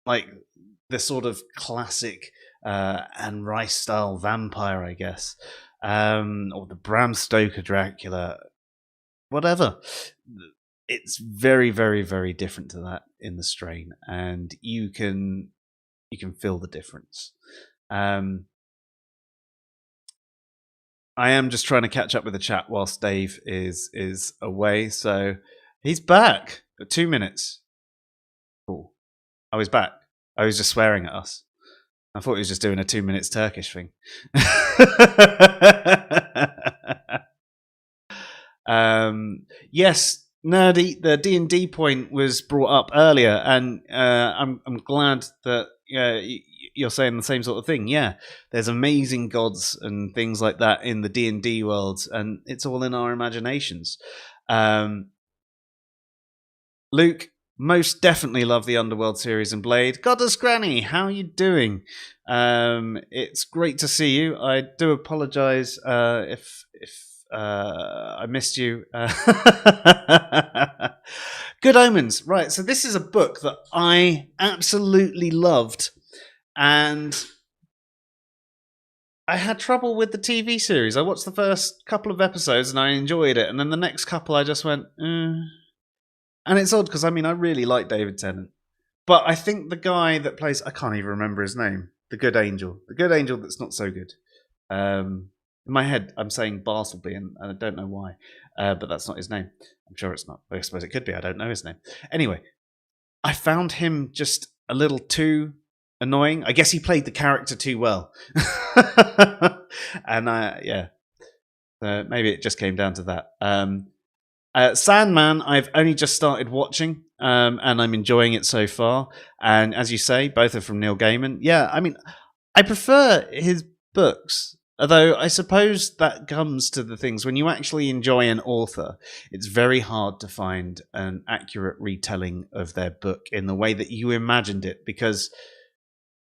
like the sort of classic Anne Rice style vampire, I guess. Or the Bram Stoker Dracula, whatever. It's very, very, very different to that in the strain, and you can feel the difference. I am just trying to catch up with the chat whilst Dave is away, so he's back. 2 minutes. Cool. Oh, he's back. Oh, he's just swearing at us. I thought he was just doing a 2 minutes Turkish thing. Yes, Nerdy, the D&D point was brought up earlier, and I'm glad that you're saying the same sort of thing. Yeah, there's amazing gods and things like that in the D&D world, and it's all in our imaginations. Luke, most definitely love the Underworld series and Blade. Goddess Granny, how are you doing? It's great to see you. I do apologise if I missed you. Good Omens. Right, so this is a book that I absolutely loved, and I had trouble with the TV series. I watched the first couple of episodes and I enjoyed it, and then the next couple I just went, And it's odd because, I really like David Tennant. But I think the guy that plays, I can't even remember his name, the good angel that's not so good. In my head, I'm saying Bartleby, and I don't know why. But that's not his name. I'm sure it's not. I suppose it could be. I don't know his name. Anyway, I found him just a little too annoying. I guess he played the character too well. And maybe it just came down to that. Sandman, I've only just started watching, and I'm enjoying it so far. And as you say, both are from Neil Gaiman. Yeah, I prefer his books, although I suppose that comes to the things. When you actually enjoy an author, it's very hard to find an accurate retelling of their book in the way that you imagined it, because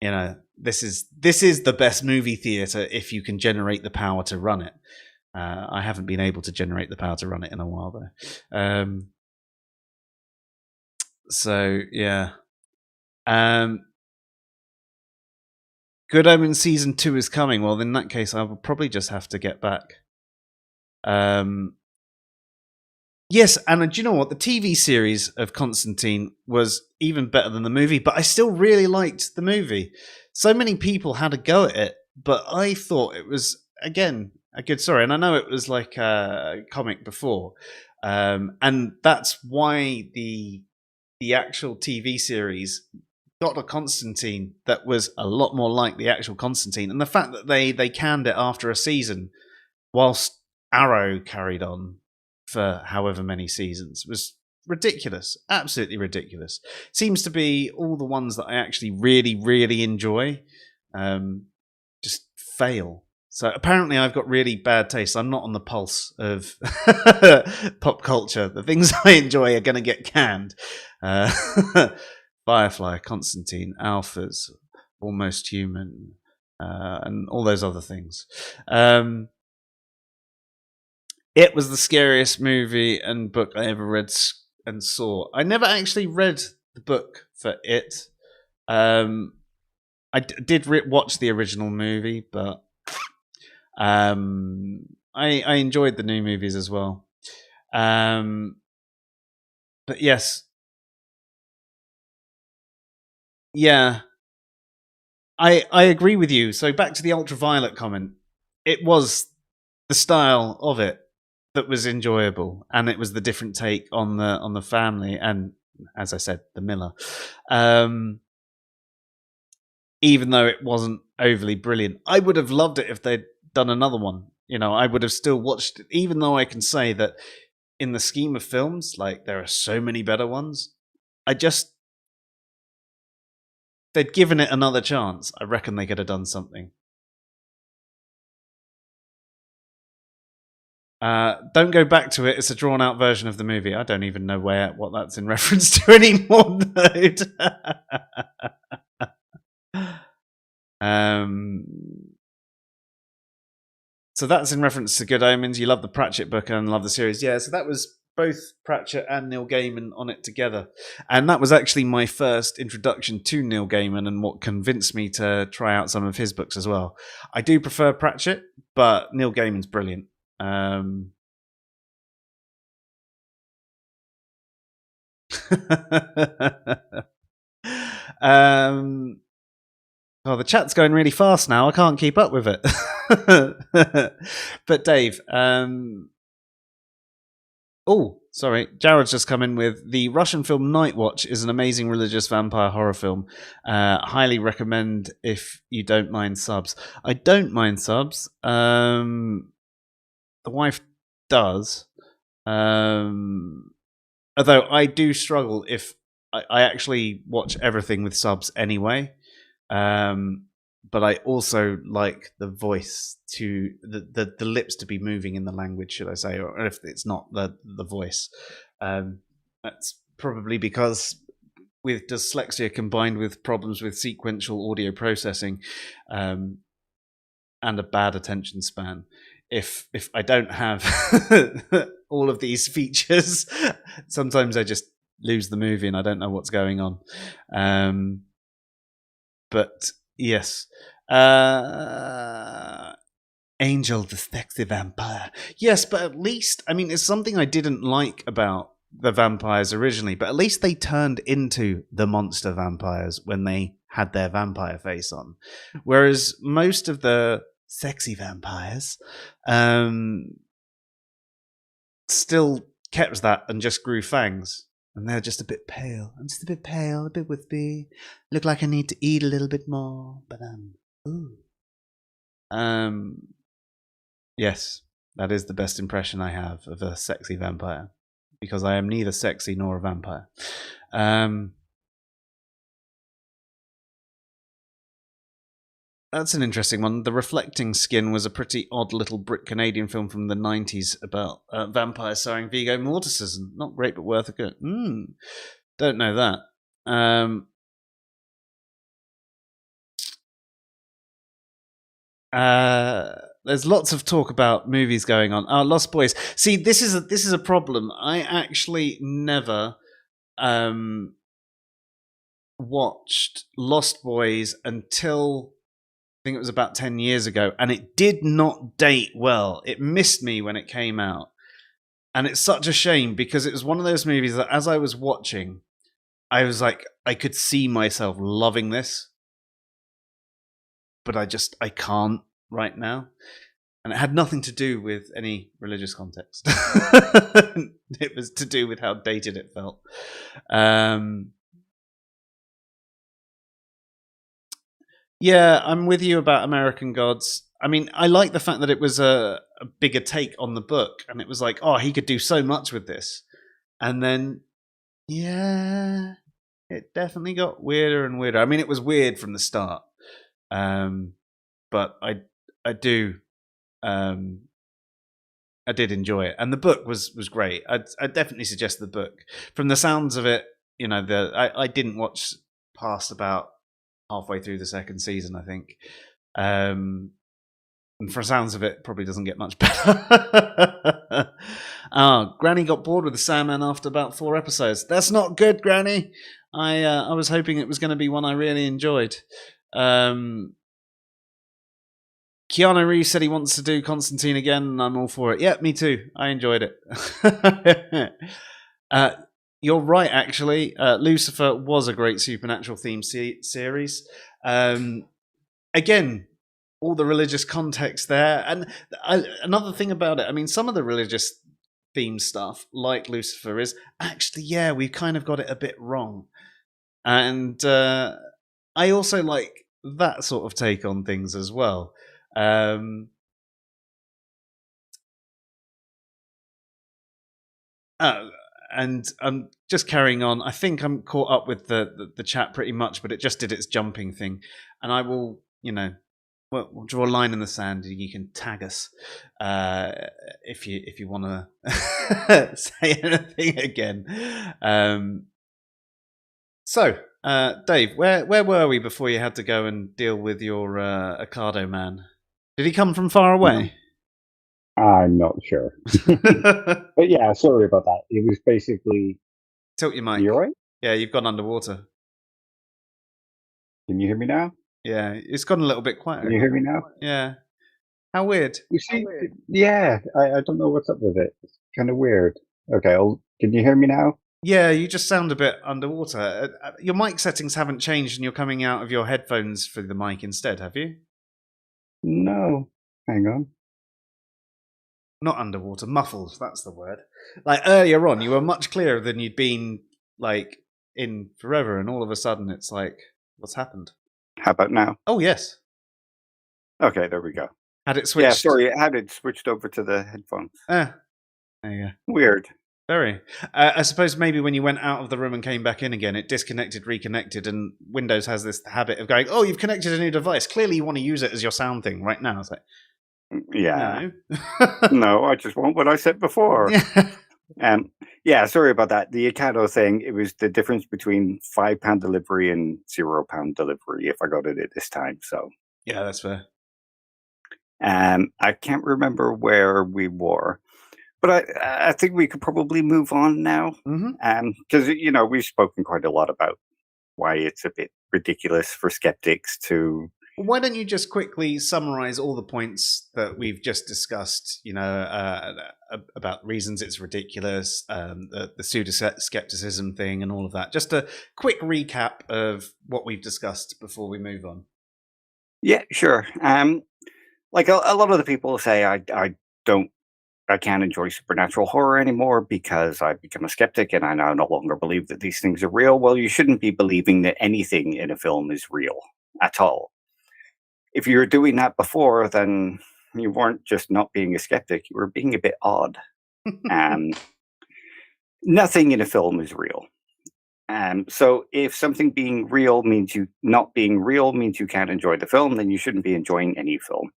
this is the best movie theater if you can generate the power to run it. I haven't been able to generate the power to run it in a while, though. So, yeah. Good Omens Season 2 is coming. Well, in that case, I will probably just have to get back. Yes, and do you know what? The TV series of Constantine was even better than the movie, but I still really liked the movie. So many people had a go at it, but I thought it was, again, a good story. And I know it was like a comic before, and that's why the actual TV series got a Constantine that was a lot more like the actual Constantine. And the fact that they canned it after a season whilst Arrow carried on for however many seasons was ridiculous. Absolutely ridiculous. Seems to be all the ones that I actually really, really enjoy just fail. So apparently I've got really bad taste. I'm not on the pulse of pop culture. The things I enjoy are going to get canned. Firefly, Constantine, Alphas, Almost Human, and all those other things. It was the scariest movie and book I ever read and saw. I never actually read the book for it. I I did watch the original movie, but I enjoyed the new movies as well. But yes, yeah, I agree with you. So back to the ultraviolet comment. It was the style of it that was enjoyable, and it was the different take on the family, and as I said, the Miller. Even though it wasn't overly brilliant, I would have loved it if they'd done another one. I would have still watched it, even though I can say that in the scheme of films, like, there are so many better ones. They'd given it another chance, I reckon they could have done something. Don't go back to it. It's a drawn out version of the movie. I don't even know what that's in reference to anymore. So that's in reference to Good Omens. You love the Pratchett book and love the series. Yeah, so that was both Pratchett and Neil Gaiman on it together. And that was actually my first introduction to Neil Gaiman and what convinced me to try out some of his books as well. I do prefer Pratchett, but Neil Gaiman's brilliant. Oh, the chat's going really fast now. I can't keep up with it. But Dave, sorry. Jared's just come in with the Russian film Night Watch is an amazing religious vampire horror film. Highly recommend if you don't mind subs. I don't mind subs. The wife does. Although I do struggle if I actually watch everything with subs anyway. But I also like the voice to the lips to be moving in the language, should I say, or if it's not the voice. That's probably because with dyslexia combined with problems with sequential audio processing and a bad attention span, if I don't have all of these features, sometimes I just lose the movie and I don't know what's going on. But yes, Angel the sexy vampire. Yes, but at least, I mean, it's something I didn't like about the vampires originally, but at least they turned into the monster vampires when they had their vampire face on. Whereas most of the sexy vampires still kept that and just grew fangs. And they're just a bit pale. I'm just a bit pale, a bit wispy. Look like I need to eat a little bit more, but ooh. Yes, that is the best impression I have of a sexy vampire, because I am neither sexy nor a vampire. That's an interesting one. The Reflecting Skin was a pretty odd little Brit Canadian film from the 90s about vampires starring Viggo Mortensen. Not great, but worth a go. Don't know that. There's lots of talk about movies going on. Lost Boys. See, this is a problem. I actually never watched Lost Boys until I think it was about 10 years ago, and it did not date well. It missed me when it came out. And it's such a shame, because it was one of those movies that as I was watching, I was like, I could see myself loving this, but I can't right now. And it had nothing to do with any religious context. It was to do with how dated it felt. Yeah, I'm with you about American Gods. I mean, I like the fact that it was a bigger take on the book, and it was like, oh, he could do so much with this. And then, yeah, it definitely got weirder and weirder. I mean, it was weird from the start, but I did enjoy it, and the book was great. I'd definitely suggest the book. From the sounds of it, I didn't watch past about halfway through the second season, I think. And for sounds of it, probably doesn't get much better. Granny got bored with the Sandman after about 4 episodes. That's not good, Granny. I was hoping it was going to be one I really enjoyed. Keanu Reeves said he wants to do Constantine again, and I'm all for it. Yeah, me too. I enjoyed it. You're right, actually. Lucifer was a great supernatural theme series. Again, all the religious context there. And another thing about it, I mean, some of the religious theme stuff, like Lucifer, is actually, yeah, we've kind of got it a bit wrong. And I also like that sort of take on things as well. And I'm just carrying on. I think I'm caught up with the chat pretty much, but it just did its jumping thing. And I will, we'll draw a line in the sand. You can tag us if you want to say anything again. So, Dave, where were we before you had to go and deal with your Ocado man? Did he come from far away? I'm not sure. But yeah, sorry about that. It was basically... Tilt your mic. You all right? Yeah, you've gone underwater. Can you hear me now? Yeah, it's gone a little bit quieter. Can you hear me now? Yeah. How weird. You see, yeah, I don't know what's up with it. It's kind of weird. Okay, can you hear me now? Yeah, you just sound a bit underwater. Your mic settings haven't changed and you're coming out of your headphones for the mic instead, have you? No. Hang on. Not underwater, muffled, that's the word. Like earlier on, you were much clearer than you'd been like in forever, and all of a sudden it's like, what's happened? How about now? Oh, yes. Okay, there we go. Had it switched? Yeah, sorry, it had it switched over to the headphones. There you go. Weird. Very. I suppose maybe when you went out of the room and came back in again, it disconnected, reconnected, and Windows has this habit of going, oh, you've connected a new device. Clearly you want to use it as your sound thing right now. It's like, yeah. No. No, I just want what I said before. Yeah, sorry about that. The Ocado thing, it was the difference between £5 delivery and £0 delivery if I got it at this time. So yeah, that's fair. I can't remember where we were, but I think we could probably move on now. Because, we've spoken quite a lot about why it's a bit ridiculous for skeptics to... Why don't you just quickly summarize all the points that we've just discussed, about reasons it's ridiculous, the pseudo-skepticism thing and all of that. Just a quick recap of what we've discussed before we move on. Yeah, sure. Like a lot of the people say, I can't enjoy supernatural horror anymore because I've become a skeptic and I now no longer believe that these things are real. Well, you shouldn't be believing that anything in a film is real at all. If you were doing that before, then you weren't just not being a skeptic, you were being a bit odd. Nothing in a film is real. So if something being real means you not being real means you can't enjoy the film, then you shouldn't be enjoying any film.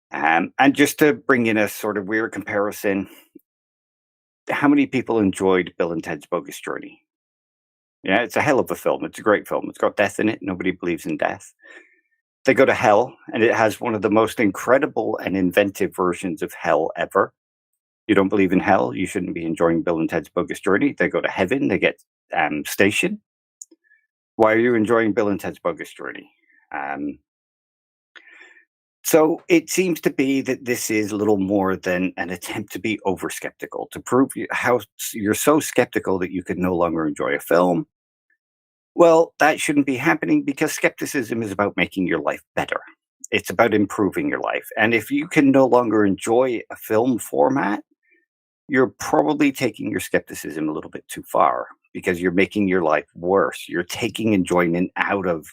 And just to bring in a sort of weird comparison, how many people enjoyed Bill and Ted's Bogus Journey? Yeah, it's a hell of a film. It's a great film. It's got death in it. Nobody believes in death. They go to hell, and it has one of the most incredible and inventive versions of hell ever. You don't believe in hell, you shouldn't be enjoying Bill and Ted's Bogus Journey. They go to heaven, they get station. Why are you enjoying Bill and Ted's Bogus Journey? So it seems to be that this is little more than an attempt to be over-skeptical, to prove how you're so skeptical that you can no longer enjoy a film. Well, that shouldn't be happening because skepticism is about making your life better. It's about improving your life. And if you can no longer enjoy a film format, you're probably taking your skepticism a little bit too far because you're making your life worse. You're taking enjoyment out of...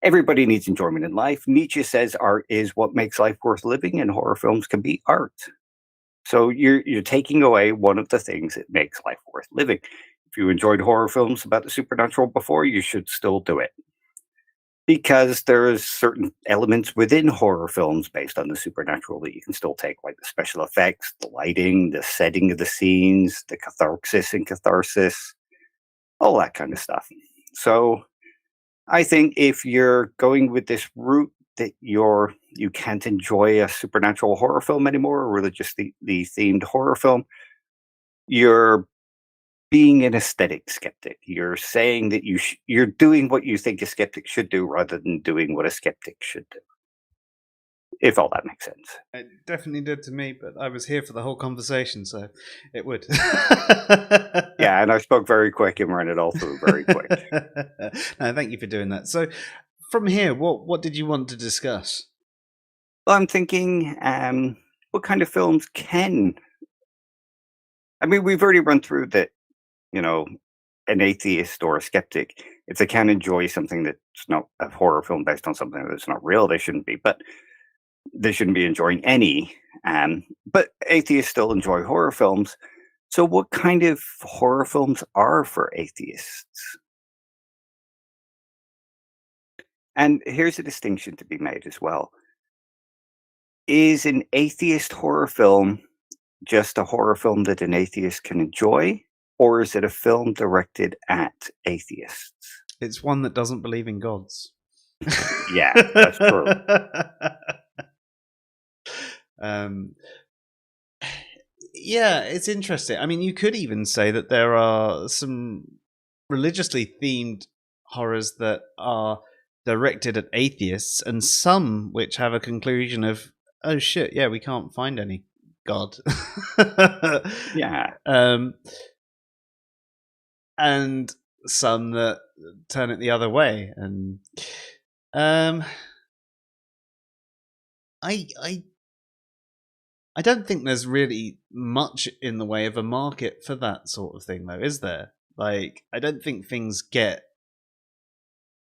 Everybody needs enjoyment in life. Nietzsche says art is what makes life worth living, and horror films can be art. So you're taking away one of the things that makes life worth living. If you enjoyed horror films about the supernatural before, you should still do it. Because there's certain elements within horror films based on the supernatural that you can still take, like the special effects, the lighting, the setting of the scenes, the catharsis and catharsis, all that kind of stuff. So I think if you're going with this route that you can't enjoy a supernatural horror film anymore, or religiously themed horror film, you're being an aesthetic skeptic. You're saying that you're doing what you think a skeptic should do rather than doing what a skeptic should do. If all that makes sense. It definitely did to me, but I was here for the whole conversation, so it would. Yeah, and I spoke very quick and ran it all through very quick. No, thank you for doing that. So, from here, what did you want to discuss? Well, I'm thinking, what kind of films can... I mean, we've already run through that, an atheist or a skeptic, if they can enjoy something that's not a horror film based on something that's not real, they shouldn't be. But they shouldn't be enjoying any. But atheists still enjoy horror films. So what kind of horror films are for atheists? And here's a distinction to be made as well. Is an atheist horror film just a horror film that an atheist can enjoy? Or is it a film directed at atheists? It's one that doesn't believe in gods. Yeah, that's true. Yeah, it's interesting. I mean, you could even say that there are some religiously themed horrors that are directed at atheists, and some which have a conclusion of, oh shit, yeah, we can't find any god. Yeah. And some that turn it the other way. And I don't think there's really much in the way of a market for that sort of thing, though, is there? Like, I don't think things get,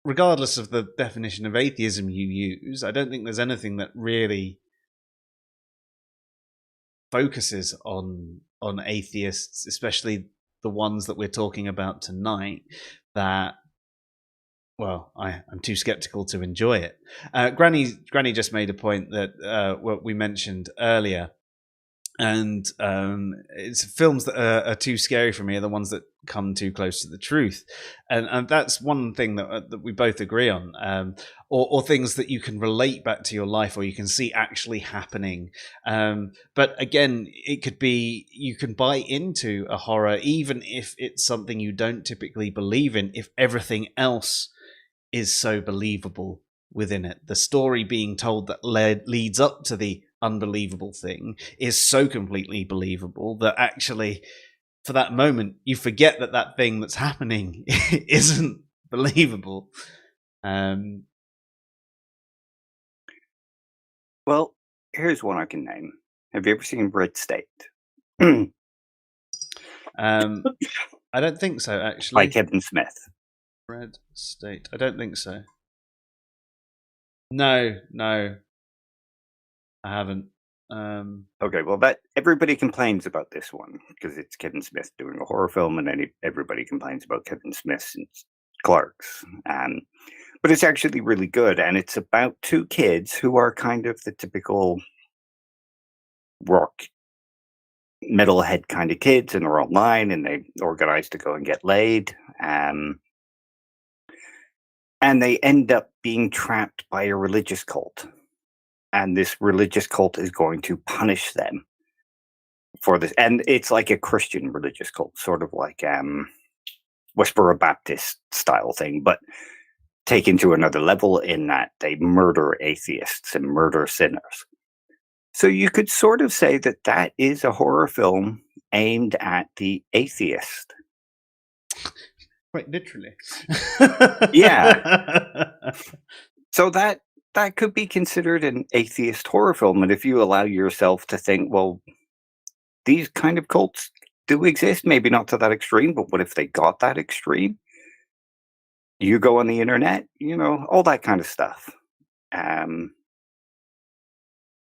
regardless of the definition of atheism you use, I don't think there's anything that really focuses on atheists, especially the ones that we're talking about tonight, that, well, I'm too skeptical to enjoy it. Granny just made a point that what we mentioned earlier, and it's films that are too scary for me are the ones that come too close to the truth, and that's one thing that we both agree on, or things that you can relate back to your life, or you can see actually happening. But again, it could be you can buy into a horror even if it's something you don't typically believe in, if everything else is so believable within it. The story being told that leads up to the unbelievable thing is so completely believable that actually, for that moment, you forget that that thing that's happening isn't believable. Well, here's one I can name. Have you ever seen Red State? I don't think so, actually. By Kevin Smith. Red State. I don't think so. No, I haven't. Okay, well, that everybody complains about this one because it's Kevin Smith doing a horror film, and then everybody complains about Kevin Smith and Clark's. But it's actually really good, and it's about two kids who are kind of the typical rock metalhead kind of kids, and they're online, and they organize to go and get laid. And they end up being trapped by a religious cult. And this religious cult is going to punish them for this. And it's like a Christian religious cult, sort of like Westboro Baptist style thing, but taken to another level in that they murder atheists and murder sinners. So you could sort of say that that is a horror film aimed at the atheist. Quite literally. Yeah. So that could be considered an atheist horror film. And if you allow yourself to think, well, these kind of cults do exist, maybe not to that extreme, but what if they got that extreme? You go on the internet, all that kind of stuff.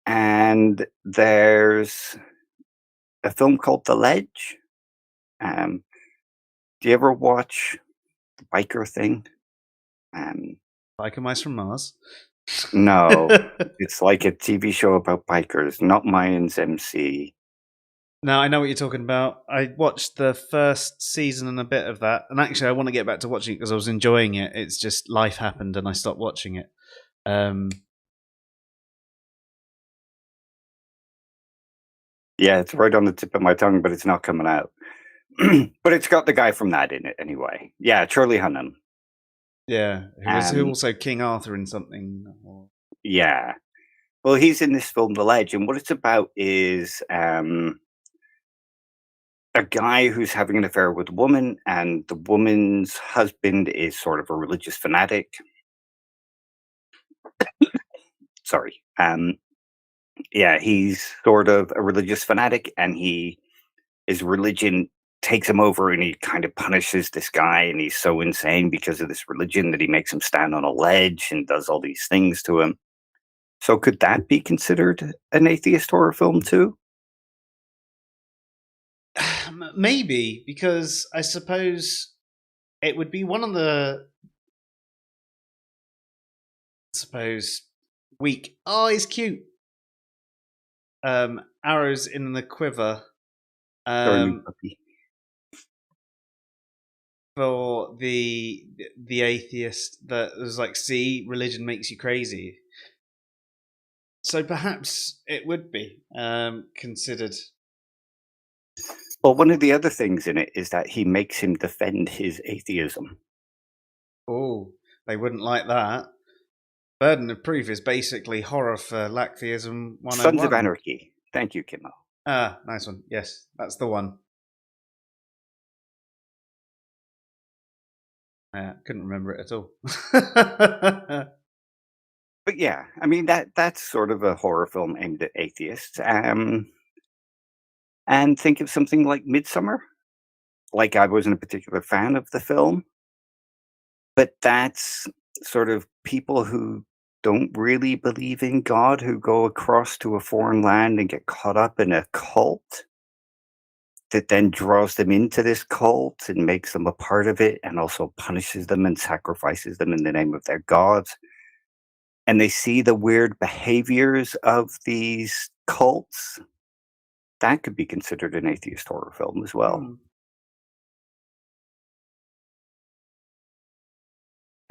And there's a film called The Ledge. Do you ever watch the biker thing? Biker Mice from Mars? No, it's like a TV show about bikers, not Mayans MC. No, I know what you're talking about. I watched the first season and a bit of that, and actually I want to get back to watching it because I was enjoying it. It's just life happened and I stopped watching it. Yeah, it's right on the tip of my tongue, but it's not coming out. but it's got the guy from that in it anyway. Yeah, Charlie Hunnam. Yeah, who also King Arthur in something. Yeah. Well, he's in this film, The Ledge, and what it's about is a guy who's having an affair with a woman, and the woman's husband is sort of a religious fanatic. Sorry. Yeah, he's sort of a religious fanatic, and his religion takes him over, and he kind of punishes this guy, and he's so insane because of this religion that he makes him stand on a ledge and does all these things to him. So could that be considered an atheist horror film too? Maybe, because I suppose it would be one of the weak. Oh, he's cute. Arrows in the quiver. Or a new puppy? For the atheist that was like, see, religion makes you crazy. So perhaps it would be considered. Well, one of the other things in it is that he makes him defend his atheism. Oh, they wouldn't like that. Burden of proof is basically horror for Lacktheism 101. Sons of Anarchy. Thank you, Kimmo. Ah, nice one. Yes, that's the one. Couldn't remember it at all. But yeah, I mean that's sort of a horror film aimed at atheists. And think of something like Midsummer. Like, I wasn't a particular fan of the film, but that's sort of people who don't really believe in God who go across to a foreign land and get caught up in a cult that then draws them into this cult and makes them a part of it, and also punishes them and sacrifices them in the name of their gods. And they see the weird behaviors of these cults. That could be considered an atheist horror film as well.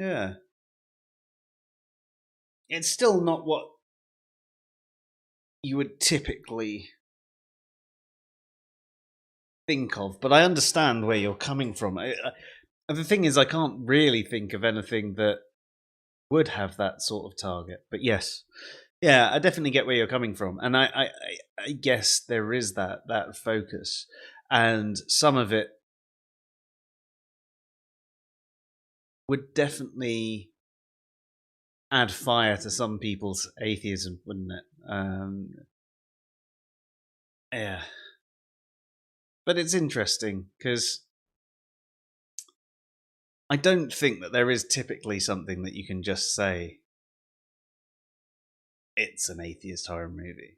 Yeah. It's still not what you would typically think of, but I understand where you're coming from. The thing is, I can't really think of anything that would have that sort of target. But yes, yeah, I definitely get where you're coming from, and I guess there is that focus, and some of it would definitely add fire to some people's atheism, wouldn't it? Yeah. But it's interesting because I don't think that there is typically something that you can just say it's an atheist horror movie.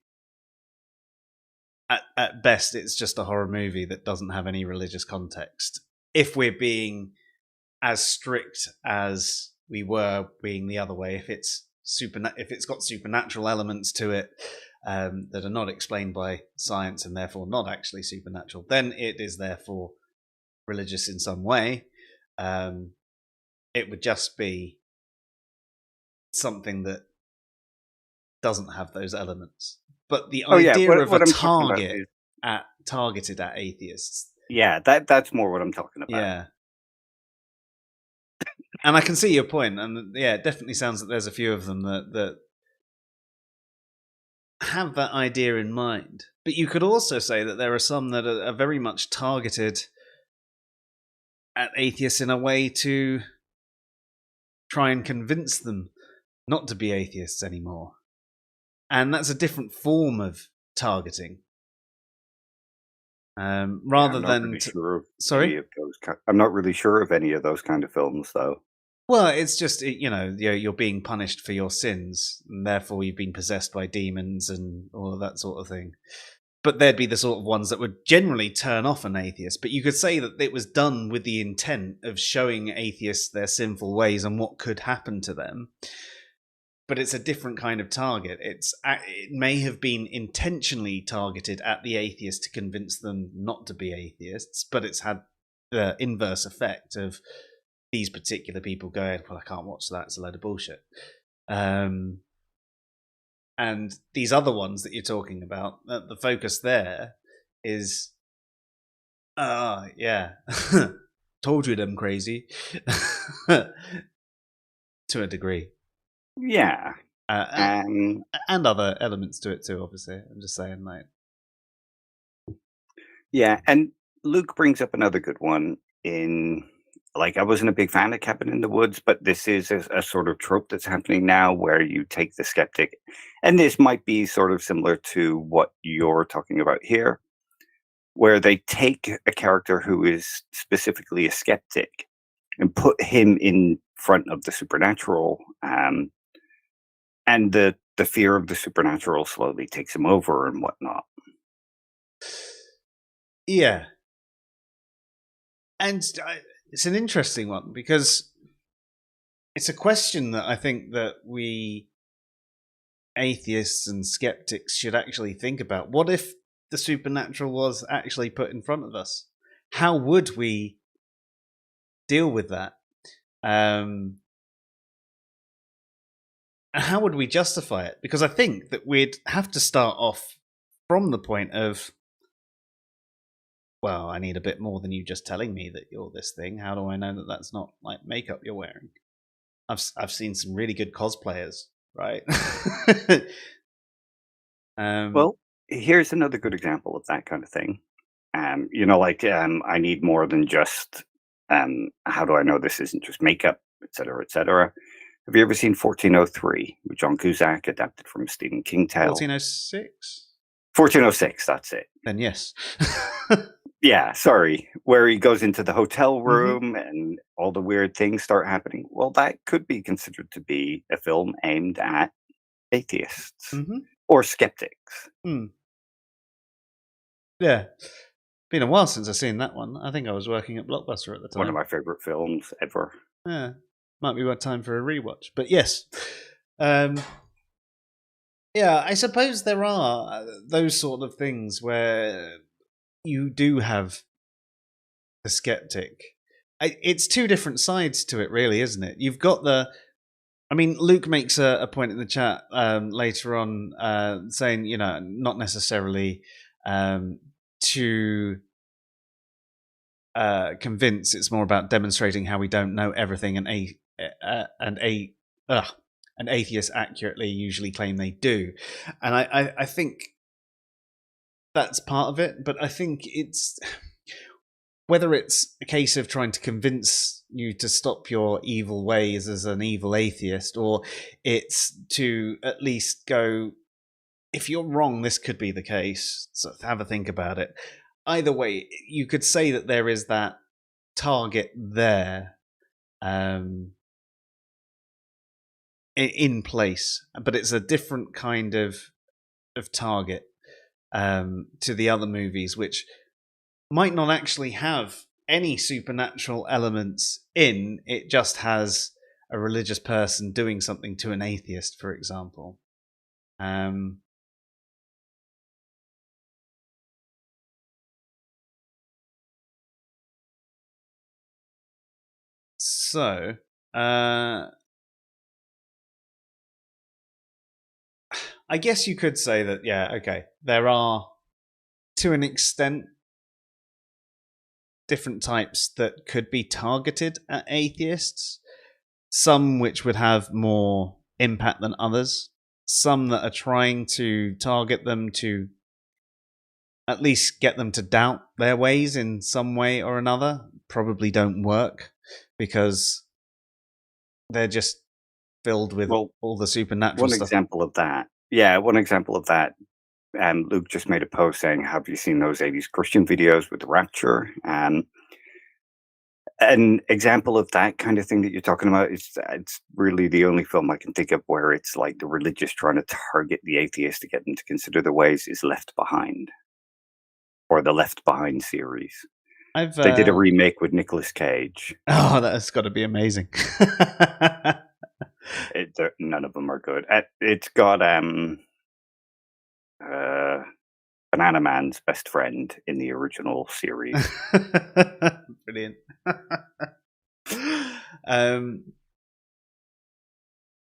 At best, it's just a horror movie that doesn't have any religious context. If we're being as strict as we were being the other way, if it's got supernatural elements to it that are not explained by science and therefore not actually supernatural, then it is therefore religious in some way. It would just be something that doesn't have those elements. But the idea of a target targeted at atheists. Yeah, that's more what I'm talking about. Yeah. And I can see your point, and yeah, it definitely sounds that there's a few of them that have that idea in mind. But you could also say that there are some that are very much targeted at atheists in a way to try and convince them not to be atheists anymore. And that's a different form of targeting. Rather than... Sorry? I'm not really sure of any of those kind of films, though. Well, it's just, you're being punished for your sins, and therefore you've been possessed by demons and all of that sort of thing. But there'd be the sort of ones that would generally turn off an atheist. But you could say that it was done with the intent of showing atheists their sinful ways and what could happen to them. But it's a different kind of target. It may have been intentionally targeted at the atheist to convince them not to be atheists, but it's had the inverse effect of these particular people going, well, I can't watch that, it's a load of bullshit. And these other ones that you're talking about, the focus there is Yeah. Told you them crazy. To a degree. Yeah. And other elements to it too, obviously. I'm just saying, like. Yeah, and Luke brings up another good one in like I wasn't a big fan of Cabin in the Woods, but this is a sort of trope that's happening now where you take the skeptic, and this might be sort of similar to what you're talking about here, where they take a character who is specifically a skeptic and put him in front of the supernatural, and the fear of the supernatural slowly takes him over and whatnot. Yeah. And it's an interesting one because it's a question that I think that we atheists and skeptics should actually think about. What if the supernatural was actually put in front of us? How would we deal with that? How would we justify it? Because I think that we'd have to start off from the point of, well, I need a bit more than you just telling me that you're this thing. How do I know that that's not like makeup you're wearing? I've seen some really good cosplayers, right? Well, here's another good example of that kind of thing. I need more than just how do I know this isn't just makeup, et cetera, et cetera. Have you ever seen 1403 with John Cusack, adapted from a Stephen King tale? 1406? 1406, that's it. Then yes. Yeah, sorry. Where he goes into the hotel room and all the weird things start happening. Well, that could be considered to be a film aimed at atheists or skeptics. Yeah. Been a while since I've seen that one. I think I was working at Blockbuster at the time. One of my favorite films ever. Yeah. Might be time for a rewatch. But yes. Yeah, I suppose there are those sort of things where you do have the skeptic. It's two different sides to it, really, isn't it? You've got Luke makes a point in the chat later on saying, not necessarily to convince. It's more about demonstrating how we don't know everything, and an atheist accurately usually claim they do. And I think that's part of it, but I think it's whether it's a case of trying to convince you to stop your evil ways as an evil atheist, or it's to at least go, if you're wrong, this could be the case, so have a think about it. Either way, you could say that there is that target there in place, but it's a different kind of target to the other movies, which might not actually have any supernatural elements in. It just has a religious person doing something to an atheist, for example. So, I guess you could say that, yeah, okay, there are, to an extent, different types that could be targeted at atheists. Some which would have more impact than others. Some that are trying to target them to at least get them to doubt their ways in some way or another probably don't work because they're just filled with all the supernatural stuff. One example of that, Luke just made a post saying, have you seen those 80s Christian videos with the rapture? An example of that kind of thing that you're talking about it's really the only film I can think of where it's like the religious trying to target the atheist to get them to consider their ways is Left Behind, or the Left Behind series. They did a remake with Nicolas Cage. Oh, that's got to be amazing. None of them are good. It's got Banana Man's best friend in the original series. Brilliant. There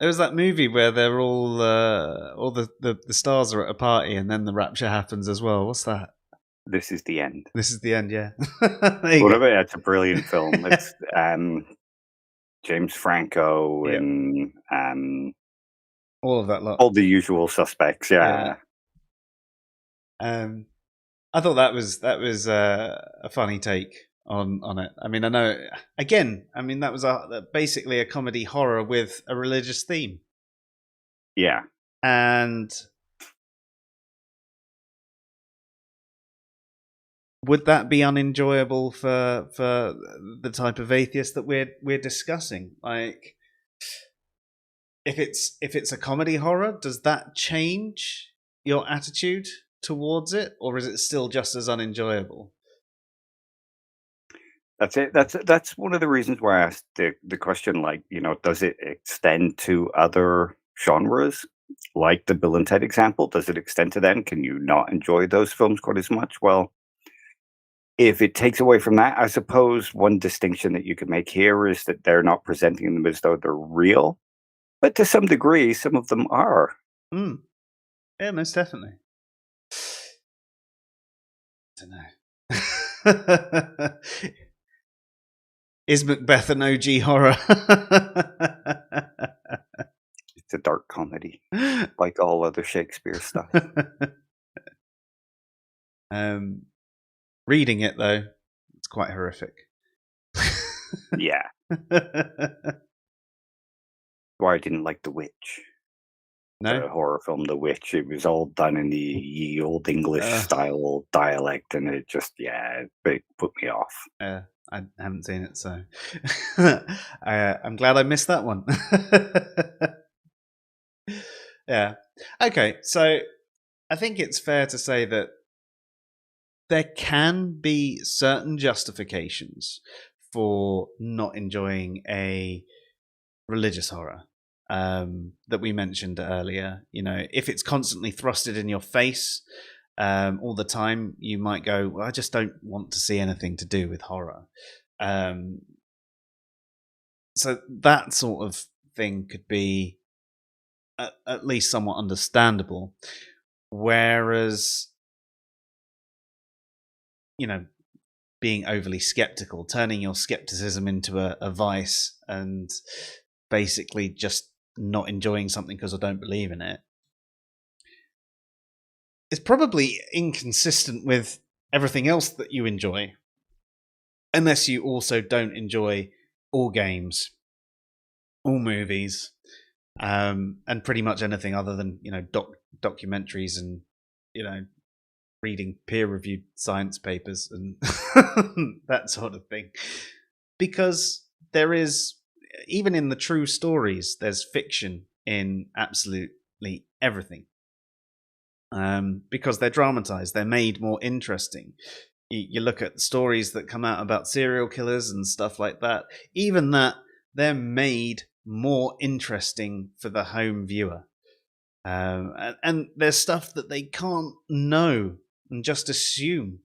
was that movie where they're all the stars are at a party and then the rapture happens as well. What's that? This is the end. This is the end. Yeah. There you go. Whatever. It's a brilliant film. It's James Franco Yep. and All of that lot. all the usual suspects. Yeah. I thought that was a funny take on it. I mean, I know again. I mean, that was basically a comedy horror with a religious theme, Yeah. and would that be unenjoyable for the type of atheist that we're discussing? Like, if it's a comedy horror, does that change your attitude towards it, or is it still just as unenjoyable? That's it. That's one of the reasons why I asked the question. Like, does it extend to other genres, like the Bill and Ted example? Does it extend to them? Can you not enjoy those films quite as much? Well, if it takes away from that, I suppose one distinction that you could make here is that they're not presenting them as though they're real, but to some degree, some of them are. Yeah, most definitely. I don't know. Is Macbeth an OG horror? It's a dark comedy, like all other Shakespeare stuff. Reading it though, it's quite horrific. Yeah. Why I didn't like The Witch. No, The horror film The Witch. It was all done in the old English style dialect, and it just it put me off. I haven't seen it, so I'm glad I missed that one. Yeah. Okay, so I think it's fair to say that there can be certain justifications for not enjoying a religious horror that we mentioned earlier. If it's constantly thrusted in your face all the time, you might go, well, I just don't want to see anything to do with horror. So that sort of thing could be at least somewhat understandable. Whereas, being overly skeptical, turning your skepticism into a vice and basically just not enjoying something because I don't believe in it, it's probably inconsistent with everything else that you enjoy, unless you also don't enjoy all games, all movies, and pretty much anything other than documentaries and reading peer-reviewed science papers and that sort of thing. Because there is, even in the true stories, there's fiction in absolutely everything. Because they're dramatized, they're made more interesting. You look at stories that come out about serial killers and stuff like that, even that, they're made more interesting for the home viewer. And there's stuff that they can't know and just assume,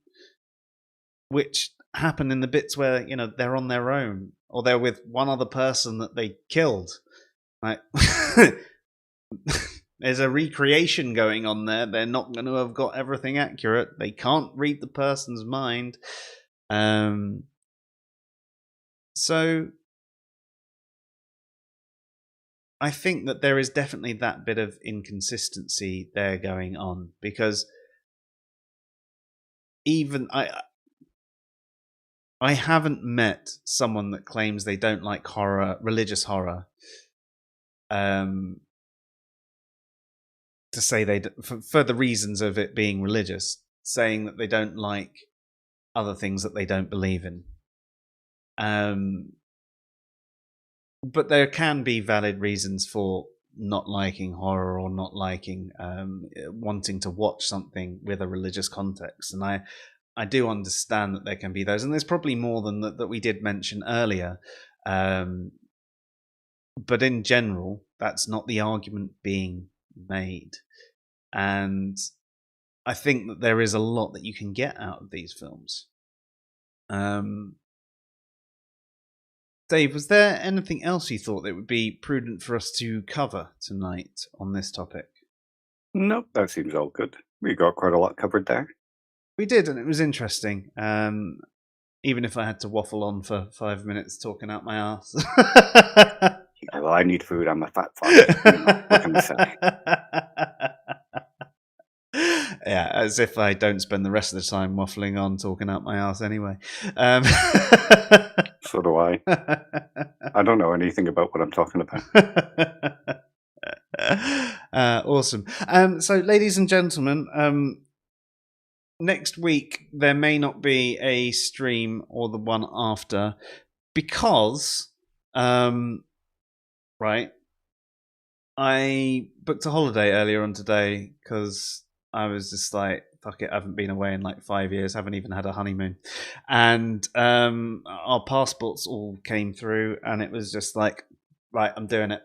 which happen in the bits where they're on their own or they're with one other person that they killed. Like, there's a recreation going on there. They're not going to have got everything accurate. They can't read the person's mind. So I think that there is definitely that bit of inconsistency there going on, because even I haven't met someone that claims they don't like horror, religious horror, to say they for the reasons of it being religious, saying that they don't like other things that they don't believe in. But there can be valid reasons for not liking horror or not liking wanting to watch something with a religious context, and I do understand that there can be those, and there's probably more than that we did mention earlier. But in general, that's not the argument being made. And I think that there is a lot that you can get out of these films. Dave, was there anything else you thought that would be prudent for us to cover tonight on this topic? Nope, that seems all good. We got quite a lot covered there. We did, and it was interesting. Even if I had to waffle on for 5 minutes talking out my ass. Yeah, well, I need food. I'm a fat fuck. You know, what can I say? Yeah, as if I don't spend the rest of the time waffling on talking out my ass anyway. So do I. I don't know anything about what I'm talking about. Awesome. So, ladies and gentlemen, next week there may not be a stream or the one after because, right, I booked a holiday earlier on today because I was just like, fuck it, I haven't been away in like 5 years, haven't even had a honeymoon. And our passports all came through, and it was just like, right, I'm doing it.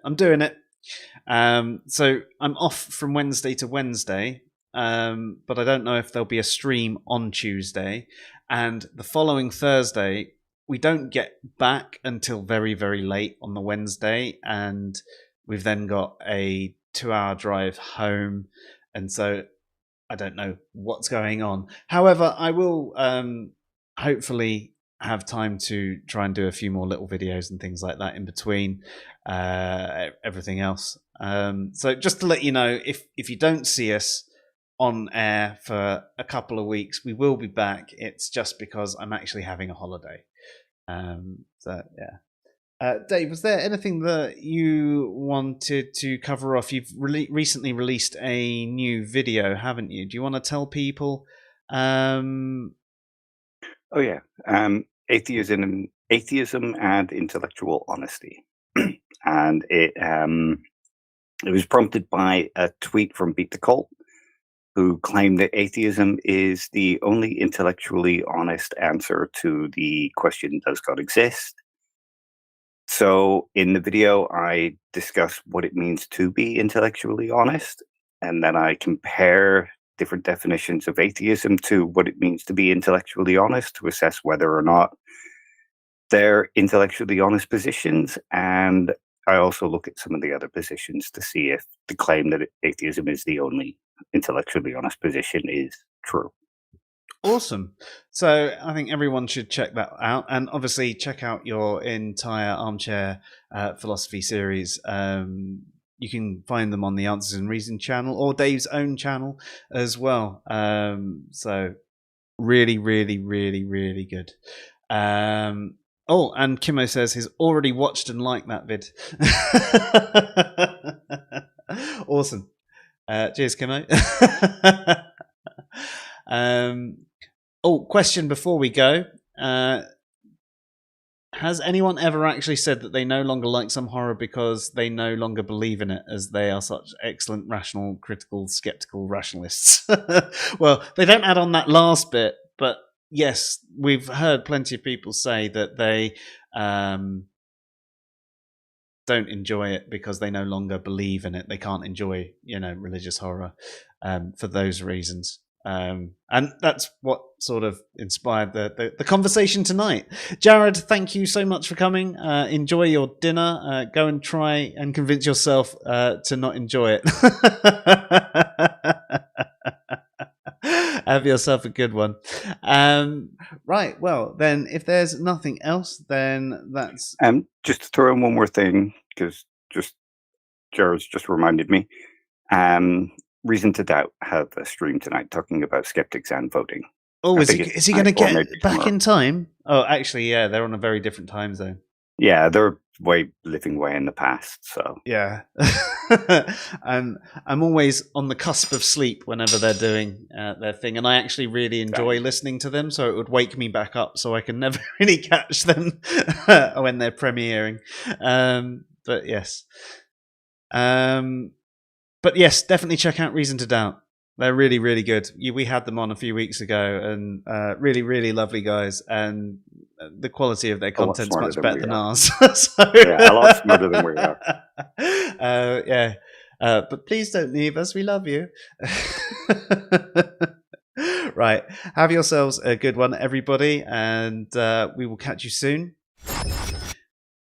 So I'm off from Wednesday to Wednesday, but I don't know if there'll be a stream on Tuesday. And the following Thursday, we don't get back until very, very late on the Wednesday, and we've then got a 2-hour drive home, and so I don't know what's going on. However, I will hopefully have time to try and do a few more little videos and things like that in between everything else. So just to let you know, if you don't see us on air for a couple of weeks, we will be back. It's just because I'm actually having a holiday. So yeah. Dave, was there anything that you wanted to cover off? You've recently released a new video, haven't you? Do you want to tell people? Oh yeah, atheism and intellectual honesty, and it was prompted by a tweet from Beat the Cult, who claimed that atheism is the only intellectually honest answer to the question, does God exist? So in the video, I discuss what it means to be intellectually honest, and then I compare different definitions of atheism to what it means to be intellectually honest to assess whether or not they're intellectually honest positions. And I also look at some of the other positions to see if the claim that atheism is the only intellectually honest position is true. Awesome. So I think everyone should check that out, and obviously check out your entire Armchair Philosophy series. You can find them on the Answers and Reason channel or Dave's own channel as well. So really, really, really, really good. Oh, and Kimo says he's already watched and liked that vid. Awesome. Cheers, Kimo. Question before we go. Has anyone ever actually said that they no longer like some horror because they no longer believe in it, as they are such excellent, rational, critical, skeptical rationalists? Well, they don't add on that last bit, but yes, we've heard plenty of people say that they don't enjoy it because they no longer believe in it. They can't enjoy, religious horror for those reasons. And that's what sort of inspired the conversation tonight. Jared, thank you so much for coming. Enjoy your dinner. Go and try and convince yourself to not enjoy it. Have yourself a good one. Right, well, then, if there's nothing else, then that's... Just to throw in one more thing, because Jared's just reminded me. Reason to Doubt have a stream tonight talking about skeptics and voting. Oh, is he going to get back in time? Oh, actually, yeah, they're on a very different time zone. Yeah, they're living way in the past, so... Yeah. I'm always on the cusp of sleep whenever they're doing their thing, and I actually really enjoy listening to them, so it would wake me back up so I can never really catch them when they're premiering. But yes. But yes, definitely check out Reason to Doubt. They're really, really good. We had them on a few weeks ago, and really, really lovely guys. And the quality of their content's much better than ours. Yeah, a lot smarter than we are. Yeah. But please don't leave us. We love you. Right. Have yourselves a good one, everybody. And we will catch you soon.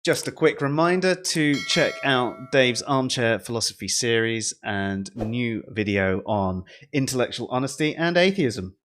Just a quick reminder to check out Dave's Armchair Philosophy series and new video on intellectual honesty and atheism.